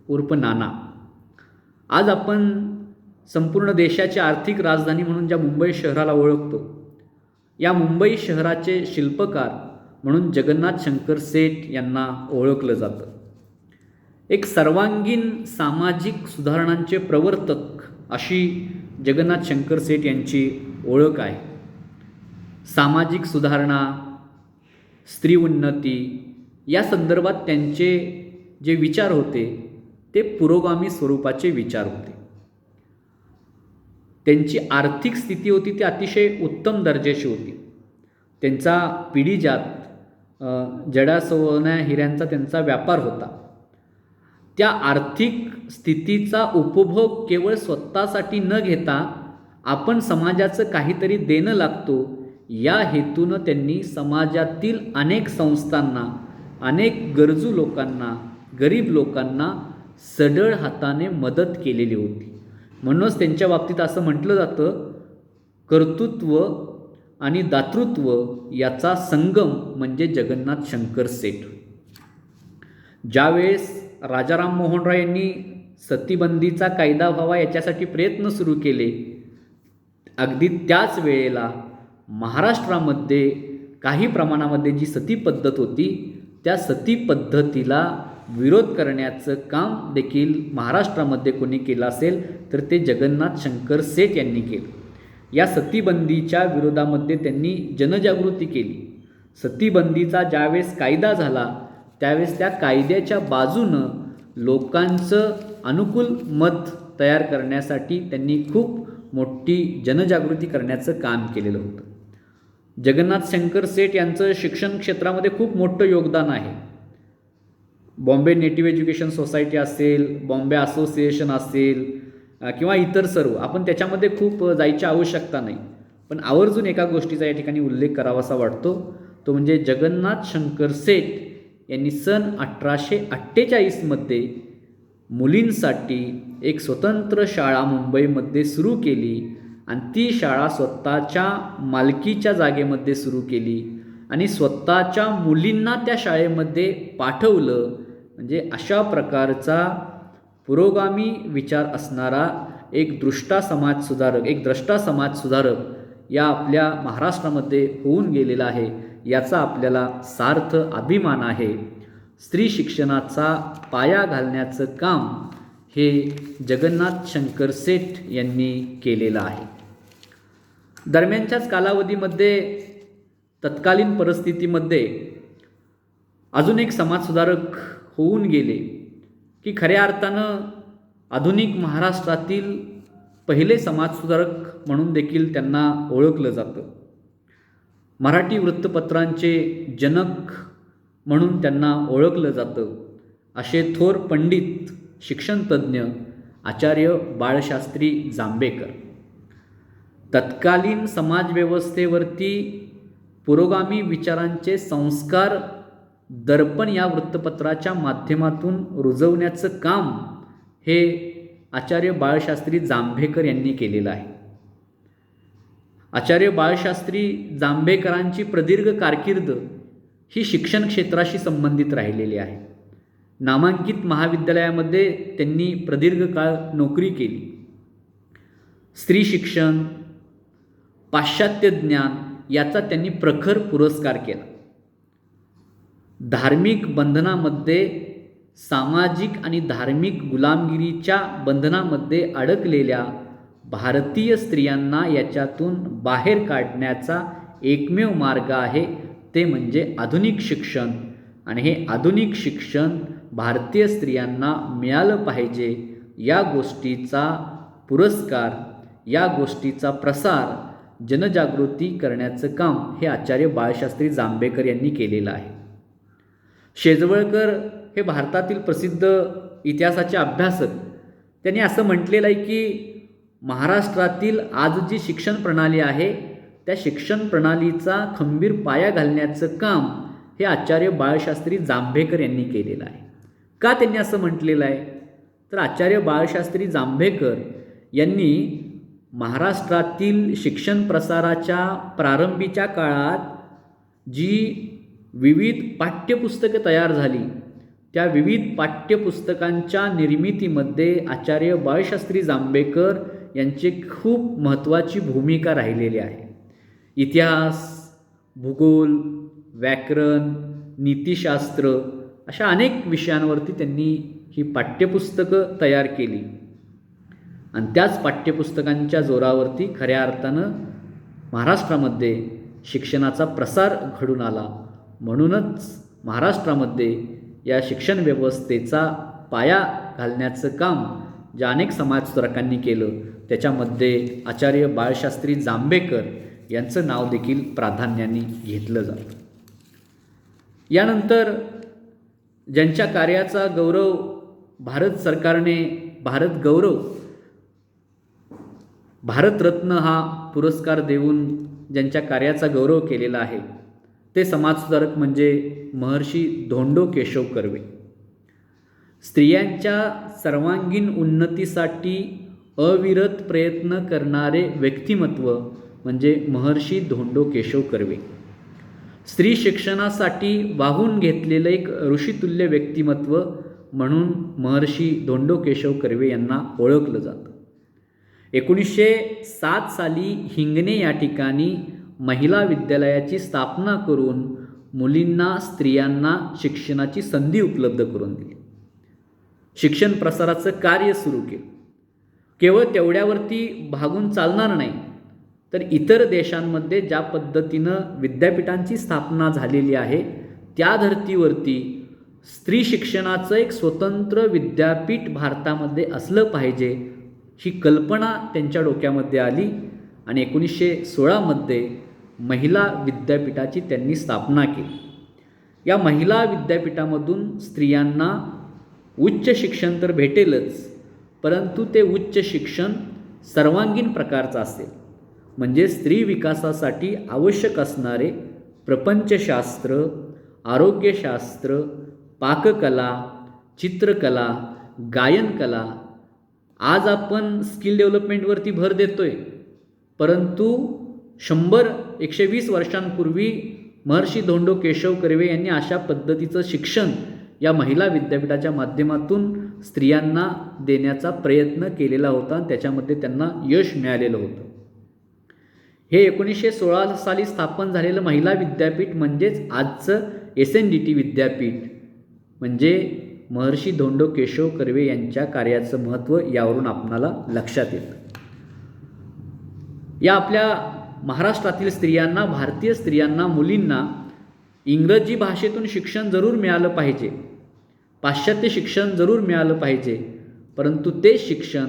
उर्फ नाना. आज आपण संपूर्ण देशाची आर्थिक राजधानी म्हणून ज्या मुंबई शहराला ओळखतो, या मुंबई शहराचे शिल्पकार म्हणून जगन्नाथ शंकर सेठ यांना ओळखलं जातं. एक सर्वांगीण सामाजिक सुधारणांचे प्रवर्तक अशी जगन्नाथ शंकर सेठ यांची ओळख आहे. सामाजिक सुधारणा, स्त्री उन्नती या संदर्भात त्यांचे जे विचार होते ते पुरोगामी स्वरूपाचे विचार होते. त्यांची आर्थिक स्थिती होती ती अतिशय उत्तम दर्जाची होती. त्यांचा पिढीजात जडा सोन्या हिऱ्यांचा त्यांचा व्यापार होता. त्या आर्थिक स्थितीचा उपभोग केवळ स्वतःसाठी न घेता आपण समाजाचं काहीतरी देणं लागतो या हेतूनं त्यांनी समाजातील अनेक संस्थांना, अनेक गरजू लोकांना, गरीब लोकांना सढळ हाताने मदत केलेली होती. म्हणूनच त्यांच्या बाबतीत असं म्हटलं जातं, कर्तृत्व आणि दातृत्व याचा संगम म्हणजे जगन्नाथ शंकर सेठ. ज्यावेळेस राजाराम मोहन रॉय यांनी सतीबंदीचा कायदा व्हावा याच्यासाठी प्रयत्न सुरू केले, अगदी त्याच वेळेला महाराष्ट्रामध्ये काही प्रमाणामध्ये जी सती पद्धत होती त्या सती पद्धतीला विरोध करण्याचं काम देखील महाराष्ट्रामध्ये कोणी केलं असेल तर ते जगन्नाथ शंकर सेठ यांनी केलं. या सतीबंदीच्या विरोधामध्ये त्यांनी जनजागृती केली. सतीबंदीचा ज्यावेळेस कायदा झाला त्यावेळेस त्या कायद्याच्या बाजूनं लोकांचं अनुकूल मत तयार करण्यासाठी त्यांनी खूप मोठी जनजागृती करण्याचं काम केलेलं होतं. जगन्नाथ शंकर सेठ यांचं शिक्षण क्षेत्रामध्ये खूप मोठं योगदान आहे. बॉम्बे नेटिव्ह एज्युकेशन सोसायटी असेल, बॉम्बे असोसिएशन असेल किंवा इतर सर्व, आपण त्याच्यामध्ये खूप जायची आवश्यकता नाही. पण आवर्जून एका गोष्टीचा या ठिकाणी उल्लेख करावासा वाटतो, तो म्हणजे जगन्नाथ शंकर सेठ यांनी सन 1848मध्ये मुलींसाठी एक स्वतंत्र शाळा मुंबईमध्ये सुरू केली आणि ती शाळा स्वतःच्या मालकीच्या जागेमध्ये सुरू केली आणि स्वतःच्या मुलींना त्या शाळेमध्ये पाठवलं. म्हणजे अशा प्रकारचा पुरोगामी विचार असणारा एक द्रष्टा समाजसुधारक या आपल्या महाराष्ट्रामध्ये होऊन गेलेला आहे. याचा आपल्याला सार्थ अभिमान आहे. स्त्री शिक्षणाचा पाया घालण्याचं काम हे जगन्नाथ शंकर सेठ यांनी केलेलं आहे. दरम्यानच्याच कालावधीमध्ये तत्कालीन परिस्थितीमध्ये अजून एक समाजसुधारक होऊन गेले की खऱ्या अर्थानं आधुनिक महाराष्ट्रातील पहिले समाजसुधारक म्हणून देखील त्यांना ओळखलं जातं. मराठी वृत्तपत्रांचे जनक म्हणून त्यांना ओळखलं जातं. असे थोर पंडित, शिक्षणतज्ज्ञ आचार्य बाळशास्त्री जांभेकर तत्कालीन समाजव्यवस्थेवरती पुरोगामी विचारांचे संस्कार दर्पण या वृत्तपत्राच्या माध्यमातून रुजवण्याचं काम हे आचार्य बाळशास्त्री जांभेकर यांनी केलेलं आहे. आचार्य बाळशास्त्री जांभेकरांची प्रदीर्घ कारकीर्द ही शिक्षण क्षेत्राशी संबंधित राहिलेली आहे. नामांकित महाविद्यालयामध्ये त्यांनी प्रदीर्घ काळ नोकरी केली. स्त्री शिक्षण, पाश्चात्य ज्ञान याचा त्यांनी प्रखर पुरस्कार केला. धार्मिक बंधनामध्ये, सामाजिक आणि धार्मिक गुलामगिरीच्या बंधनामध्ये अडकलेल्या भारतीय स्त्रियांना याच्यातून बाहेर काढण्याचा एकमेव मार्ग आहे ते म्हणजे आधुनिक शिक्षण. आणि हे आधुनिक शिक्षण भारतीय स्त्रियांना मिळालं पाहिजे या गोष्टीचा पुरस्कार, या गोष्टीचा प्रसार, जनजागृती करण्याचं काम हे आचार्य बाळशास्त्री जांभेकर यांनी केलेलं आहे. शेजवळकर हे भारतातील प्रसिद्ध इतिहासाचे अभ्यासक, त्यांनी असं म्हटलेलं आहे की महाराष्ट्रातील आज जी शिक्षण प्रणाली आहे त्या शिक्षण प्रणालीचा खंबीर पाया घालण्याचं काम हे आचार्य बाळशास्त्री जांभेकर यांनी केलेलं आहे. का त्यांनी असं म्हटलेलं आहे तर आचार्य बाळशास्त्री जांभेकर यांनी महाराष्ट्रातील शिक्षण प्रसाराच्या प्रारंभीच्या काळात जी विविध पाठ्यपुस्तकं तयार झाली त्या विविध पाठ्यपुस्तकांच्या निर्मितीमध्ये आचार्य बाळशास्त्री जांभेकर यांची खूप महत्त्वाची भूमिका राहिलेली आहे. इतिहास, भूगोल, व्याकरण, नीतिशास्त्र अशा अनेक विषयांवरती त्यांनी ही पाठ्यपुस्तकं तयार केली आणि त्याच पाठ्यपुस्तकांच्या जोरावरती खऱ्या अर्थानं महाराष्ट्रामध्ये शिक्षणाचा प्रसार घडून आला. म्हणूनच महाराष्ट्रामध्ये या शिक्षण व्यवस्थेचा पाया घालण्याचं काम ज्या अनेक समाजसुधारकांनी केलं त्याच्यामध्ये आचार्य बाळशास्त्री जांभेकर यांचं नाव देखील प्राधान्याने घेतलं जातं. यानंतर ज्यांच्या कार्याचा गौरव भारत सरकारने भारतरत्न हा पुरस्कार देऊन ज्यांच्या कार्याचा गौरव केलेला आहे ते समाजसुधारक म्हणजे महर्षी धोंडो केशव कर्वे. स्त्रियांच्या सर्वांगीण उन्नतीसाठी अविरत प्रयत्न करणारे व्यक्तिमत्व म्हणजे महर्षी धोंडो केशव कर्वे. स्त्री शिक्षणासाठी वाहून घेतलेलं एक ऋषितुल्य व्यक्तिमत्व म्हणून महर्षी धोंडो केशव कर्वे यांना ओळखलं जातं. 1907 साली हिंगणे या ठिकाणी महिला विद्यालयाची स्थापना करून मुलींना, स्त्रियांना शिक्षणाची संधी उपलब्ध करून दिली. शिक्षण प्रसाराचं कार्य सुरू केलं. केवळ तेवढ्यावरती भागून चालणार नाही तर इतर देशांमध्ये ज्या पद्धतीनं विद्यापीठांची स्थापना झालेली आहे त्या धर्तीवरती स्त्री शिक्षणाचं एक स्वतंत्र विद्यापीठ भारतामध्ये असलं पाहिजे ही कल्पना त्यांच्या डोक्यामध्ये आली आणि 1916मध्ये महिला विद्यापीठाची त्यांनी स्थापना केली. या महिला विद्यापीठामधून स्त्रियांना उच्च शिक्षण तर भेटेलच, परंतु ते उच्च शिक्षण सर्वांगीण प्रकारचं असेल. म्हणजे स्त्री विकासासाठी आवश्यक असणारे प्रपंचशास्त्र, आरोग्यशास्त्र, पाककला, चित्रकला, गायनकला, आज आपण स्किल डेव्हलपमेंटवरती भर देतोय, परंतु 100-120 वर्षांपूर्वी महर्षी धोंडो केशव कर्वे यांनी अशा पद्धतीचं शिक्षण या महिला विद्यापीठाच्या माध्यमातून स्त्रियांना देण्याचा प्रयत्न केलेला होता. त्याच्यामध्ये त्यांना यश मिळालेलं होतं. हे 1916 साली स्थापन झालेलं महिला विद्यापीठ म्हणजेच आजचं SNDT विद्यापीठ, म्हणजे महर्षी धोंडो केशव कर्वे यांच्या कार्याचं महत्त्व यावरून आपणाला लक्षात येतं. या आपल्या महाराष्ट्रातील स्त्रियांना, भारतीय स्त्रियांना, मुलींना इंग्रजी भाषेतून शिक्षण जरूर मिळालं पाहिजे, पाश्चात्य शिक्षण जरूर मिळालं पाहिजे, परंतु ते शिक्षण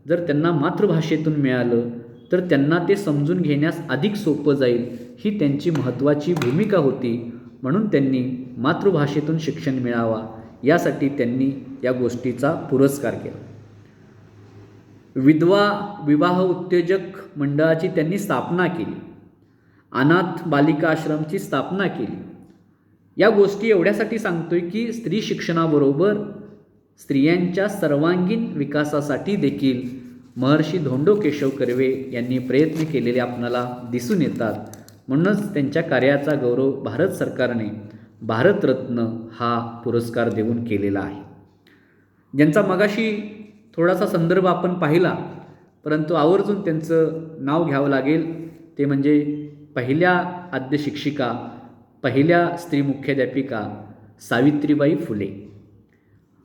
जर त्यांना मातृभाषेतून मिळालं तर त्यांना ते समजून घेण्यास अधिक सोपं जाईल, ही त्यांची महत्त्वाची भूमिका होती. म्हणून त्यांनी मातृभाषेतून शिक्षण मिळावा यासाठी त्यांनी या गोष्टीचा पुरस्कार केला. विधवा विवाह उत्तेजक मंडळाची त्यांनी स्थापना केली. अनाथ बालिका आश्रमची स्थापना केली. या गोष्टी एवढ्यासाठी सांगतोय की स्त्री शिक्षणाबरोबर स्त्रियांच्या सर्वांगीण विकासासाठी देखील महर्षी धोंडो केशव कर्वे यांनी प्रयत्न केलेले आपणाला दिसून येतात. म्हणूनच त्यांच्या कार्याचा गौरव भारत सरकारने भारतरत्न हा पुरस्कार देऊन केलेला आहे. ज्यांचा मगाशी थोडासा संदर्भ आपण पाहिला, परंतु आवर्जून त्यांचं नाव घ्यावं लागेल, ते म्हणजे पहिल्या आद्य शिक्षिका, पहिल्या स्त्री मुख्याध्यापिका सावित्रीबाई फुले.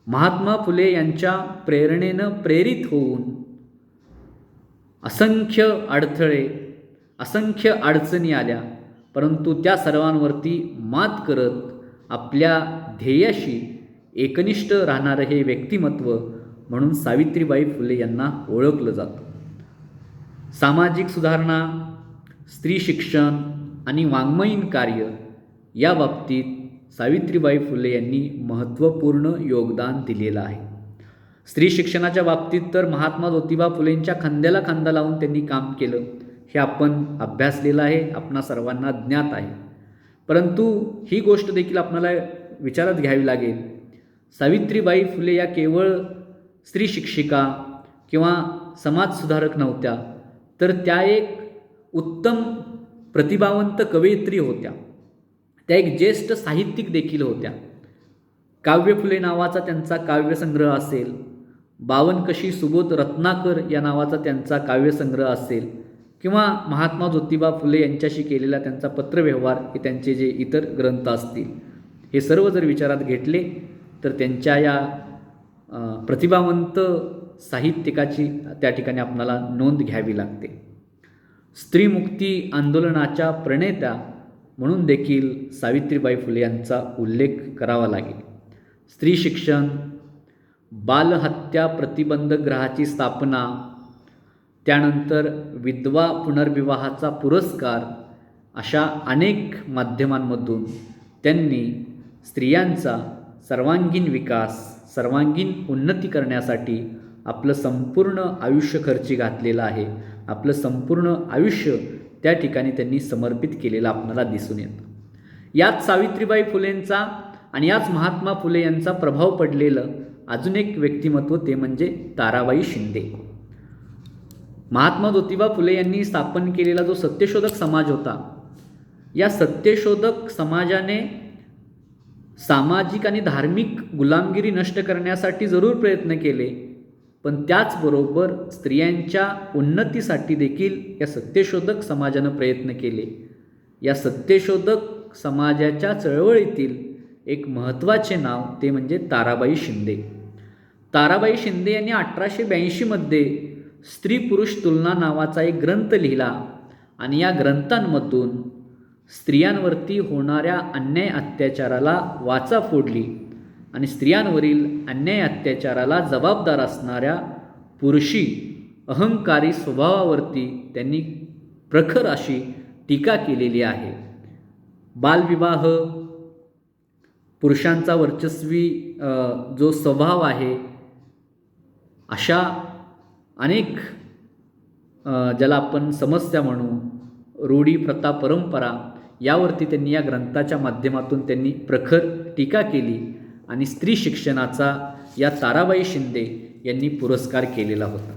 महात्मा फुले यांच्या प्रेरणेनं प्रेरित होऊन असंख्य अडथळे, असंख्य अडचणी आल्या, परंतु त्या सर्वांवरती मात करत आपल्या ध्येयाशी एकनिष्ठ राहणारं हे व्यक्तिमत्व म्हणून सावित्रीबाई फुले यांना ओळखलं जातं. सामाजिक सुधारणा, स्त्री शिक्षण आणि वाङ्मयीन कार्य या बाबतीत सावित्रीबाई फुले यांनी महत्त्वपूर्ण योगदान दिलेलं आहे. स्त्री शिक्षणाच्या बाबतीत तर महात्मा ज्योतिबा फुलेंच्या खांद्याला खांदा लावून त्यांनी काम केलं, हे आपण अभ्यासलेलं आहे, आपणा सर्वांना ज्ञात आहे. परंतु ही गोष्ट देखील आपल्याला विचारात घ्यावी लागेल, सावित्रीबाई फुले या केवळ स्त्री शिक्षिका किंवा समाजसुधारक नव्हत्या, तर त्या एक उत्तम प्रतिभावंत कवयित्री होत्या. त्या एक ज्येष्ठ साहित्यिक देखील होत्या. काव्य फुले नावाचा त्यांचा काव्यसंग्रह असेल, बावनकशी सुबोध रत्नाकर या नावाचा त्यांचा काव्यसंग्रह असेल, किंवा महात्मा ज्योतिबा फुले यांच्याशी केलेला त्यांचा पत्रव्यवहार, हे त्यांचे जे इतर ग्रंथ असतील, हे सर्व जर विचारात घेतले तर त्यांच्या या प्रतिभावंत साहित्यिकाची त्या ठिकाणी आपल्याला नोंद घ्यावी लागते. स्त्रीमुक्ती आंदोलनाच्या प्रणेत्या म्हणून देखील सावित्रीबाई फुले यांचा उल्लेख करावा लागेल. स्त्री शिक्षण, बालहत्या प्रतिबंधगृहाची स्थापना, त्यानंतर विधवा पुनर्विवाहाचा पुरस्कार, अशा अनेक माध्यमांमधून त्यांनी स्त्रियांचा सर्वांगीण विकास, सर्वांगीण उन्नती करण्यासाठी आपलं संपूर्ण आयुष्य खर्ची घातलेलं आहे. आपलं संपूर्ण आयुष्य त्या ठिकाणी त्यांनी समर्पित केलेलं आपल्याला दिसून येतं. याच सावित्रीबाई फुलेंचा आणि याच महात्मा फुले यांचा प्रभाव पडलेलं अजून एक व्यक्तिमत्व, ते म्हणजे ताराबाई शिंदे. महात्मा ज्योतिबा फुले यांनी स्थापन केलेला जो सत्यशोधक समाज होता, या सत्यशोधक समाजाने सामाजिक आणि धार्मिक गुलामगिरी नष्ट करण्यासाठी जरूर प्रयत्न केले, पण त्याचबरोबर स्त्रियांच्या उन्नतीसाठी देखील या सत्यशोधक समाजानं प्रयत्न केले. या सत्यशोधक समाजाच्या चळवळीतील एक महत्त्वाचे नाव ते म्हणजे ताराबाई शिंदे. ताराबाई शिंदे यांनी 1882 मध्ये स्त्री पुरुष तुलना नावाचा एक ग्रंथ लिहिला आणि या ग्रंथांमधून स्त्रियांवरती होणाऱ्या अन्याय अत्याचाराला वाचा फोडली आणि स्त्रियांवरील अन्याय अत्याचाराला जबाबदार असणाऱ्या पुरुषी अहंकारी स्वभावावरती त्यांनी प्रखर अशी टीका केलेली आहे. बालविवाह, पुरुषांचा वर्चस्वी जो स्वभाव आहे, अशा अनेक ज्याला आपण समस्या म्हणू, रूढी, प्रथा, परंपरा, यावरती त्यांनी या ग्रंथाच्या माध्यमातून त्यांनी प्रखर टीका केली आणि स्त्री शिक्षणाचा या ताराबाई शिंदे यांनी पुरस्कार केलेला होता.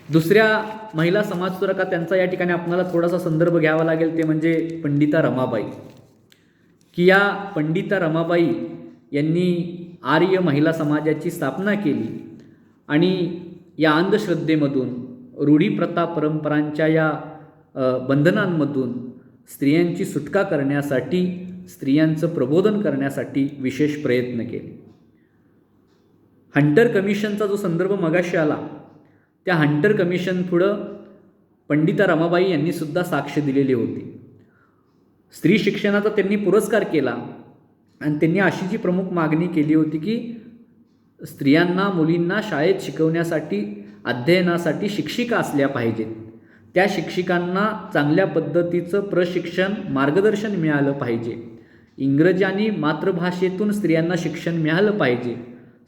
दुसऱ्या महिला समाजसुधारका, त्यांचा या ठिकाणी आपल्याला थोडासा संदर्भ घ्यावा लागेल, ते म्हणजे पंडिता रमाबाई. की या पंडिता रमाबाई यांनी आर्य महिला समाजाची स्थापना केली आणि या अंधश्रद्धेमधून, रूढी, प्रथा, परंपरांच्या या बंधनांमधून स्त्रियांची सुटका करण्यासाठी, स्त्रियांचं प्रबोधन करण्यासाठी विशेष प्रयत्न केले. हंटर कमिशनचा जो संदर्भ मगाशी आला, त्या हंटर कमिशन पुढं पंडिता रमाबाई यांनी सुद्धा साक्ष दिलेली होती. स्त्री शिक्षणाचा त्यांनी पुरस्कार केला आणि त्यांनी अशी जी प्रमुख मागणी केली होती की स्त्रियांना, मुलींना शाळेत शिकवण्यासाठी, अध्ययनासाठी शिक्षिका असल्या पाहिजेत. त्या शिक्षिकांना चांगल्या पद्धतीचं प्रशिक्षण, मार्गदर्शन मिळालं पाहिजे. इंग्रजी आणि मातृभाषेतून स्त्रियांना शिक्षण मिळालं पाहिजे.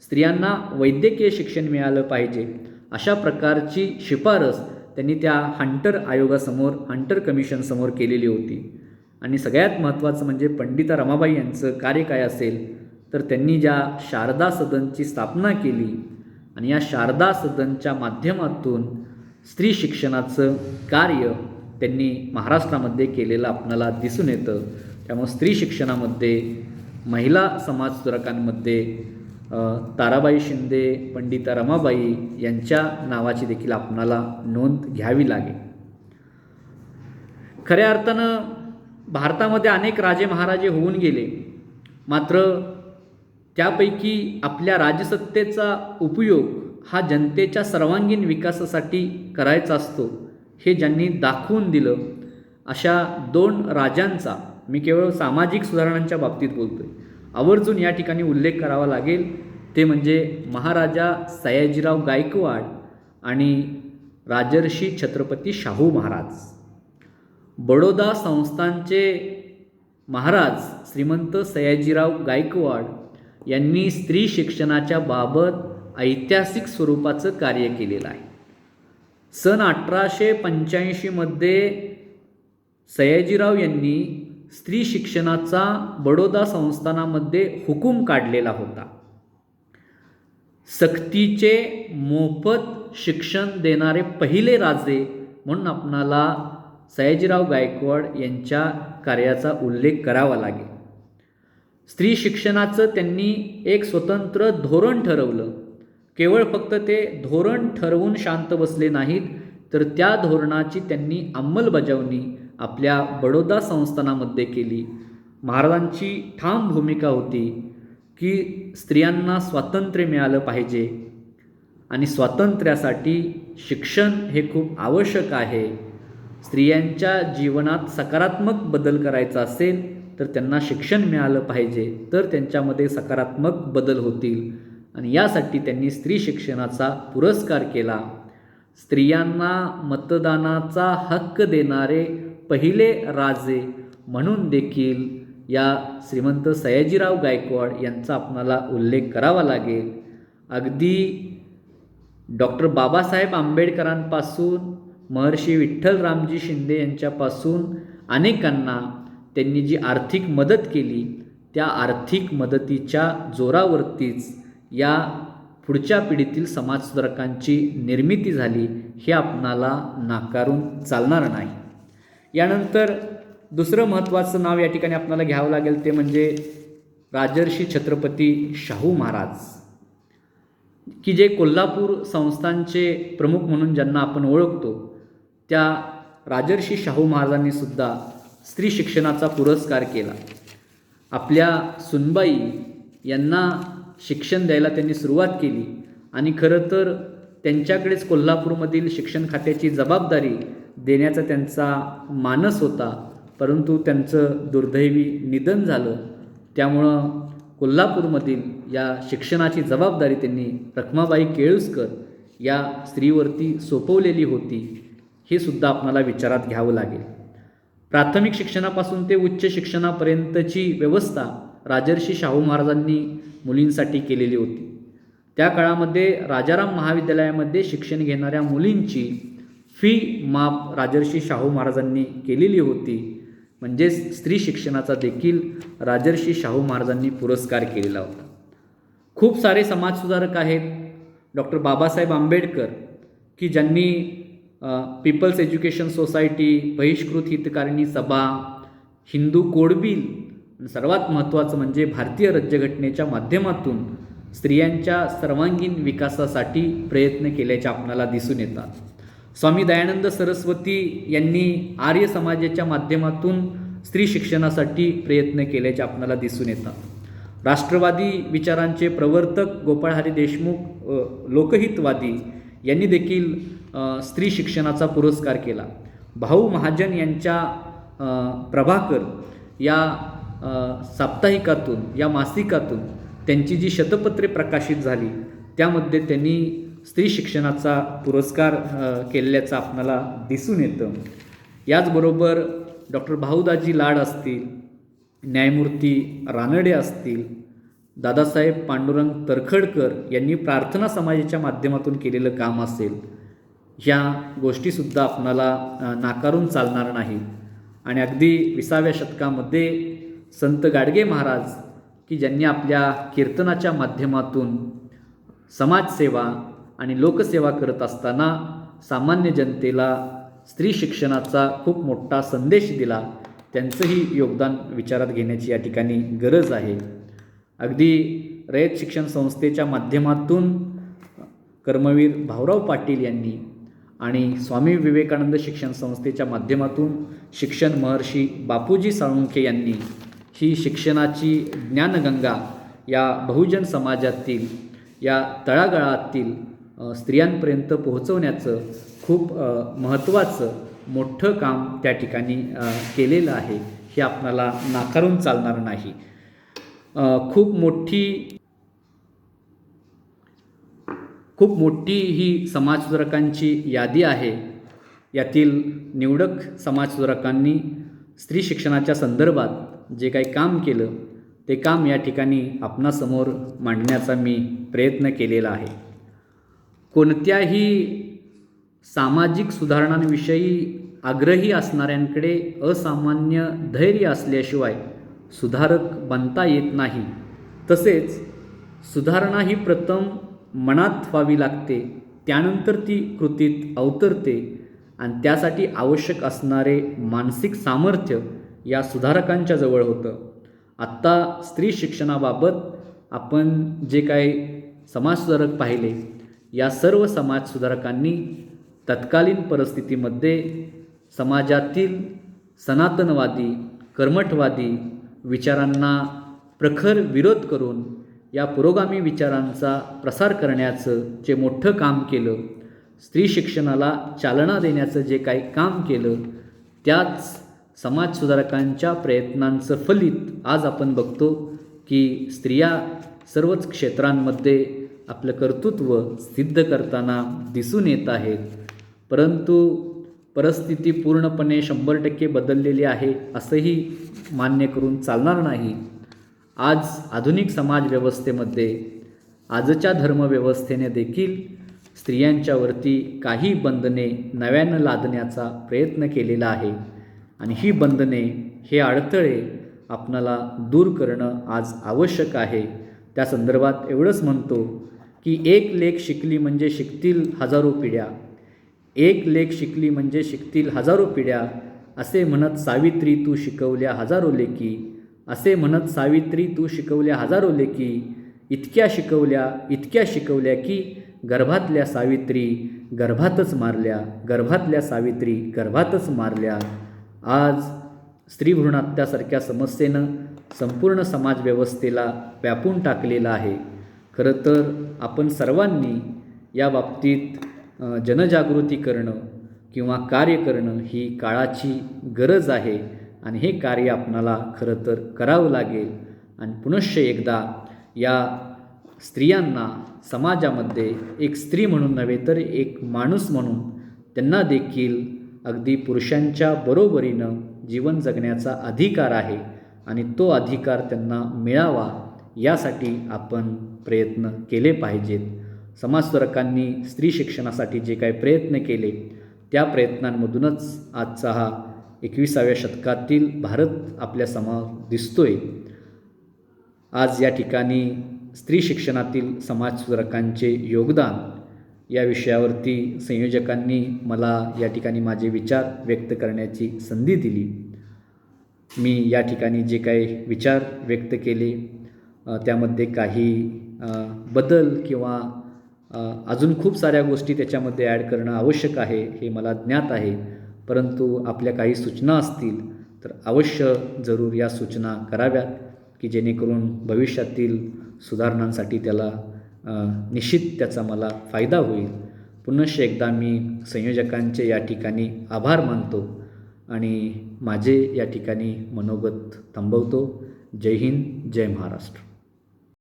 स्त्रियांना वैद्यकीय शिक्षण मिळालं पाहिजे. अशा प्रकारची शिफारस त्यांनी त्या हंटर आयोगासमोर, हंटर कमिशनसमोर केलेली होती. आणि सगळ्यात महत्त्वाचं म्हणजे पंडिता रमाबाई यांचं कार्य काय असेल तर त्यांनी ज्या शारदा सदनची स्थापना केली आणि या शारदा सदनच्या माध्यमातून स्त्री शिक्षणाचं कार्य त्यांनी महाराष्ट्रामध्ये केलेलं आपल्याला दिसून येतं. त्यामुळे स्त्री शिक्षणामध्ये, महिला समाजसुधारकांमध्ये ताराबाई शिंदे, पंडिता रमाबाई यांच्या नावाची देखील आपणाला नोंद घ्यावी लागेल. खऱ्या अर्थानं भारतामध्ये अनेक राजे महाराजे होऊन गेले, मात्र त्यापैकी आपल्या राजसत्तेचा उपयोग हा जनतेच्या सर्वांगीण विकासासाठी करायचा असतो हे ज्यांनी दाखवून दिलं, अशा 2 राजांचा मी केवळ सामाजिक सुधारणांच्या बाबतीत बोलतोय, आवर्जून या ठिकाणी उल्लेख करावा लागेल. ते म्हणजे महाराजा सयाजीराव गायकवाड आणि राजर्षी छत्रपती शाहू महाराज. बडोदा संस्थानचे महाराज श्रीमंत सयाजीराव गायकवाड यांनी स्त्री शिक्षणाच्या बाबत ऐतिहासिक स्वरूपाचं कार्य केलेलं आहे. सन 1885 मध्ये सयाजीराव यांनी स्त्री शिक्षणाचा बडोदा संस्थानामध्ये हुकूम काढलेला होता. सक्तीचे मोफत शिक्षण देणारे पहिले राजे म्हणून आपणाला सयाजीराव गायकवाड यांच्या कार्याचा उल्लेख करावा लागेल. स्त्री शिक्षणाचं त्यांनी एक स्वतंत्र धोरण ठरवलं. केवळ फक्त ते धोरण ठरवून शांत बसले नाहीत, तर त्या धोरणाची त्यांनी अंमलबजावणी आपल्या बडोदा संस्थानामध्ये केली. महाराजांची ठाम भूमिका होती की स्त्रियांना स्वातंत्र्य मिळालं पाहिजे आणि स्वातंत्र्यासाठी शिक्षण हे खूप आवश्यक आहे. स्त्रियांच्या जीवनात सकारात्मक बदल करायचा असेल तर त्यांना शिक्षण मिळालं पाहिजे, तर त्यांच्यामध्ये सकारात्मक बदल होतील. आणि यासाठी त्यांनी स्त्री शिक्षणाचा पुरस्कार केला. स्त्रियांना मतदानाचा हक्क देणारे पहिले राजे म्हणून देखील या श्रीमंत सयाजीराव गायकवाड यांचा आपणाला उल्लेख करावा लागेल. अगदी डॉक्टर बाबासाहेब आंबेडकरांपासून महर्षी विठ्ठलरामजी शिंदे यांच्यापासून अनेकांना त्यांनी जी आर्थिक मदत केली, त्या आर्थिक मदतीच्या जोरावरतीच या पुढच्या पिढीतील समाजसुधारकांची निर्मिती झाली, हे आपणाला नाकारून चालणार नाही. यानंतर दुसरं महत्त्वाचं नाव या ठिकाणी आपल्याला घ्यावं लागेल, ते म्हणजे राजर्षी छत्रपती शाहू महाराज, की जे कोल्हापूर संस्थानचे प्रमुख म्हणून ज्यांना आपण ओळखतो, त्या राजर्षी शाहू महाराजांनी सुद्धा स्त्री शिक्षणाचा पुरस्कार केला. आपल्या सुनबाई यांना शिक्षण द्यायला त्यांनी सुरुवात केली आणि खरं तर त्यांच्याकडेच कोल्हापूरमधील शिक्षण खात्याची जबाबदारी देण्याचा त्यांचा मानस होता, परंतु त्यांचं दुर्दैवी निधन झालं. त्यामुळं कोल्हापूरमधील या शिक्षणाची जबाबदारी त्यांनी रखमाबाई केळुसकर या स्त्रीवरती सोपवलेली होती, हे सुद्धा आपल्याला विचारात घ्यावं लागेल. प्राथमिक शिक्षणापासून ते उच्च शिक्षणापर्यंतची व्यवस्था राजर्षी शाहू महाराजांनी मुलींसाठी केलेली होती. त्या काळामध्ये राजाराम महाविद्यालयामध्ये शिक्षण घेणाऱ्या मुलींची फी माफ राजर्षी शाहू महाराजांनी केलेली होती. म्हणजेच स्त्री शिक्षणाचा देखील राजर्षी शाहू महाराजांनी पुरस्कार केलेला होता. खूप सारे समाजसुधारक आहेत. डॉक्टर बाबासाहेब आंबेडकर की ज्यांनी पीपल्स एज्युकेशन सोसायटी, बहिष्कृत हितकारिणी सभा, हिंदू कोड बिल, सर्वात महत्त्वाचं म्हणजे भारतीय राज्यघटनेच्या माध्यमातून स्त्रियांच्या सर्वांगीण विकासासाठी प्रयत्न केल्याचे आपल्याला दिसून येतात. स्वामी दयानंद सरस्वती यांनी आर्य समाजाच्या माध्यमातून स्त्री शिक्षणासाठी प्रयत्न केल्याचे आपल्याला दिसून येतात. राष्ट्रवादी विचारांचे प्रवर्तक गोपाळहरी देशमुख लोकहितवादी यांनी देखील स्त्री शिक्षणाचा पुरस्कार केला. भाऊ महाजन यांच्या प्रभाकर या साप्ताहिकातून, या मासिकातून त्यांची जी शतपत्रे प्रकाशित झाली त्यामध्ये त्यांनी स्त्री शिक्षणाचा पुरस्कार केल्याचं आपल्याला दिसून येतं. याचबरोबर डॉक्टर भाऊदाजी लाड असतील, न्यायमूर्ती रानडे असतील, दादासाहेब पांडुरंग तरखडकर यांनी प्रार्थना समाजाच्या माध्यमातून केलेलं काम असेल, ह्या गोष्टीसुद्धा आपणाला नाकारून चालणार नाही. आणि अगदी 20व्या शतकामध्ये संत गाडगे महाराज की ज्यांनी आपल्या कीर्तनाच्या माध्यमातून समाजसेवा आणि लोकसेवा करत असताना सामान्य जनतेला स्त्री शिक्षणाचा खूप मोठा संदेश दिला, त्यांचंही योगदान विचारात घेण्याची या ठिकाणी गरज आहे. अगदी रयत शिक्षण संस्थेच्या माध्यमातून कर्मवीर भाऊराव पाटील यांनी आणि स्वामी विवेकानंद शिक्षण संस्थेच्या माध्यमातून शिक्षण महर्षी बापूजी साळुंखे यांनी ही शिक्षणाची ज्ञानगंगा या बहुजन समाजातील, या तळागाळातील स्त्रियांपर्यंत पोहोचवण्याचं खूप महत्त्वाचं मोठं काम त्या ठिकाणी केलेलं आहे, हे आपल्याला नाकारून चालणार नाही. खूप मोठी ही समाजसुधारकांची यादी आहे. यातील निवडक समाजसुधारकांनी स्त्री शिक्षणाच्या संदर्भात जे काही काम केलं ते काम या ठिकाणी आपणासमोर मांडण्याचा मी प्रयत्न केलेला आहे. कोणत्याही सामाजिक सुधारणांविषयी आग्रही असणाऱ्यांकडे असामान्य धैर्य असल्याशिवाय सुधारक बनता येत नाही. तसेच सुधारणा ही प्रथम मनात व्हावी लागते, त्यानंतर ती कृतीत अवतरते आणि त्यासाठी आवश्यक असणारे मानसिक सामर्थ्य या सुधारकांच्या जवळ होतं. आत्ता स्त्री शिक्षणाबाबत आपण जे काही समाजसुधारक पाहिले, या सर्व समाजसुधारकांनी तत्कालीन परिस्थितीमध्ये समाजातील सनातनवादी, कर्मठवादी विचारांना प्रखर विरोध करून या पुरोगामी विचारांचा प्रसार करण्याचं जे मोठं काम केलं, स्त्री शिक्षणाला चालना देण्याचं जे काही काम केलं, त्याच समाजसुधारकांच्या प्रयत्नांचं फलित आज आपण बघतो की स्त्रिया सर्वच क्षेत्रांमध्ये आपलं कर्तृत्व सिद्ध करताना दिसून येत आहेत. परंतु परिस्थिती पूर्णपणे 100% बदललेली आहे असंही मान्य करून चालणार नाही. आज आधुनिक समाजव्यवस्थेमध्ये, आजच्या धर्मव्यवस्थेने देखील स्त्रियांच्यावरती काही बंधने नव्यानं लादण्याचा प्रयत्न केलेला आहे आणि ही बंधने, हे अडथळे आपणाला दूर करणं आज आवश्यक आहे. त्या संदर्भात एवढंच म्हणतो की एक लेक शिकली म्हणजे शिकतील हजारो पिढ्या, एक लेक शिकली म्हणजे शिकतील हजारो पिढ्या, असे म्हणत सावित्री तू शिकवल्या हजारो लेकी, असे म्हणत सावित्री तू शिकवल्या हजारो लेकी, इतक्या शिकवल्या की गर्भातल्या सावित्री गर्भातच मारल्या, गर्भातल्या सावित्री गर्भातच मारल्या. आज स्त्रीभ्रूणहत्यासारख्या समस्येनं संपूर्ण समाजव्यवस्थेला व्यापून टाकलेलं आहे. खरं तर आपण सर्वांनी या बाबतीत जनजागृती करणं, किंवा कार्य करणं ही काळाची गरज आहे आणि हे कार्य आपणाला खरं तर करावं लागेल. आणि पुनश्च एकदा या स्त्रियांना समाजामध्ये एक स्त्री म्हणून नव्हे तर एक माणूस म्हणून त्यांना देखील अगदी पुरुषांच्या बरोबरीनं जीवन जगण्याचा अधिकार आहे आणि तो अधिकार त्यांना मिळावा यासाठी आपण प्रयत्न केले पाहिजेत. समाजसुधारकांनी स्त्री शिक्षणासाठी जे काही प्रयत्न केले त्या प्रयत्नांमधूनच आजचा हा 21व्या शतकातील भारत आपल्यासमोर दिसतोय. आज या ठिकाणी स्त्री शिक्षणातील समाजसुधारकांचे योगदान या विषयावरती संयोजकांनी मला या ठिकाणी माझे विचार व्यक्त करण्याची संधी दिली. मी या ठिकाणी जे काही विचार व्यक्त केले त्यामध्ये काही बदल किंवा अजून खूप साऱ्या गोष्टी त्याच्यामध्ये ॲड करणं आवश्यक आहे हे मला ज्ञात आहे. परंतु आपल्या काही सूचना असतील तर अवश्य जरूर या सूचना कराव्यात की जेणेकरून भविष्यातील सुधारणांसाठी त्याला निश्चित त्याचा मला फायदा होईल. पुनश्च एकदा मी संयोजकांचे या ठिकाणी आभार मानतो आणि माझे या ठिकाणी मनोगत थांबवतो. जय हिंद, जय महाराष्ट्र.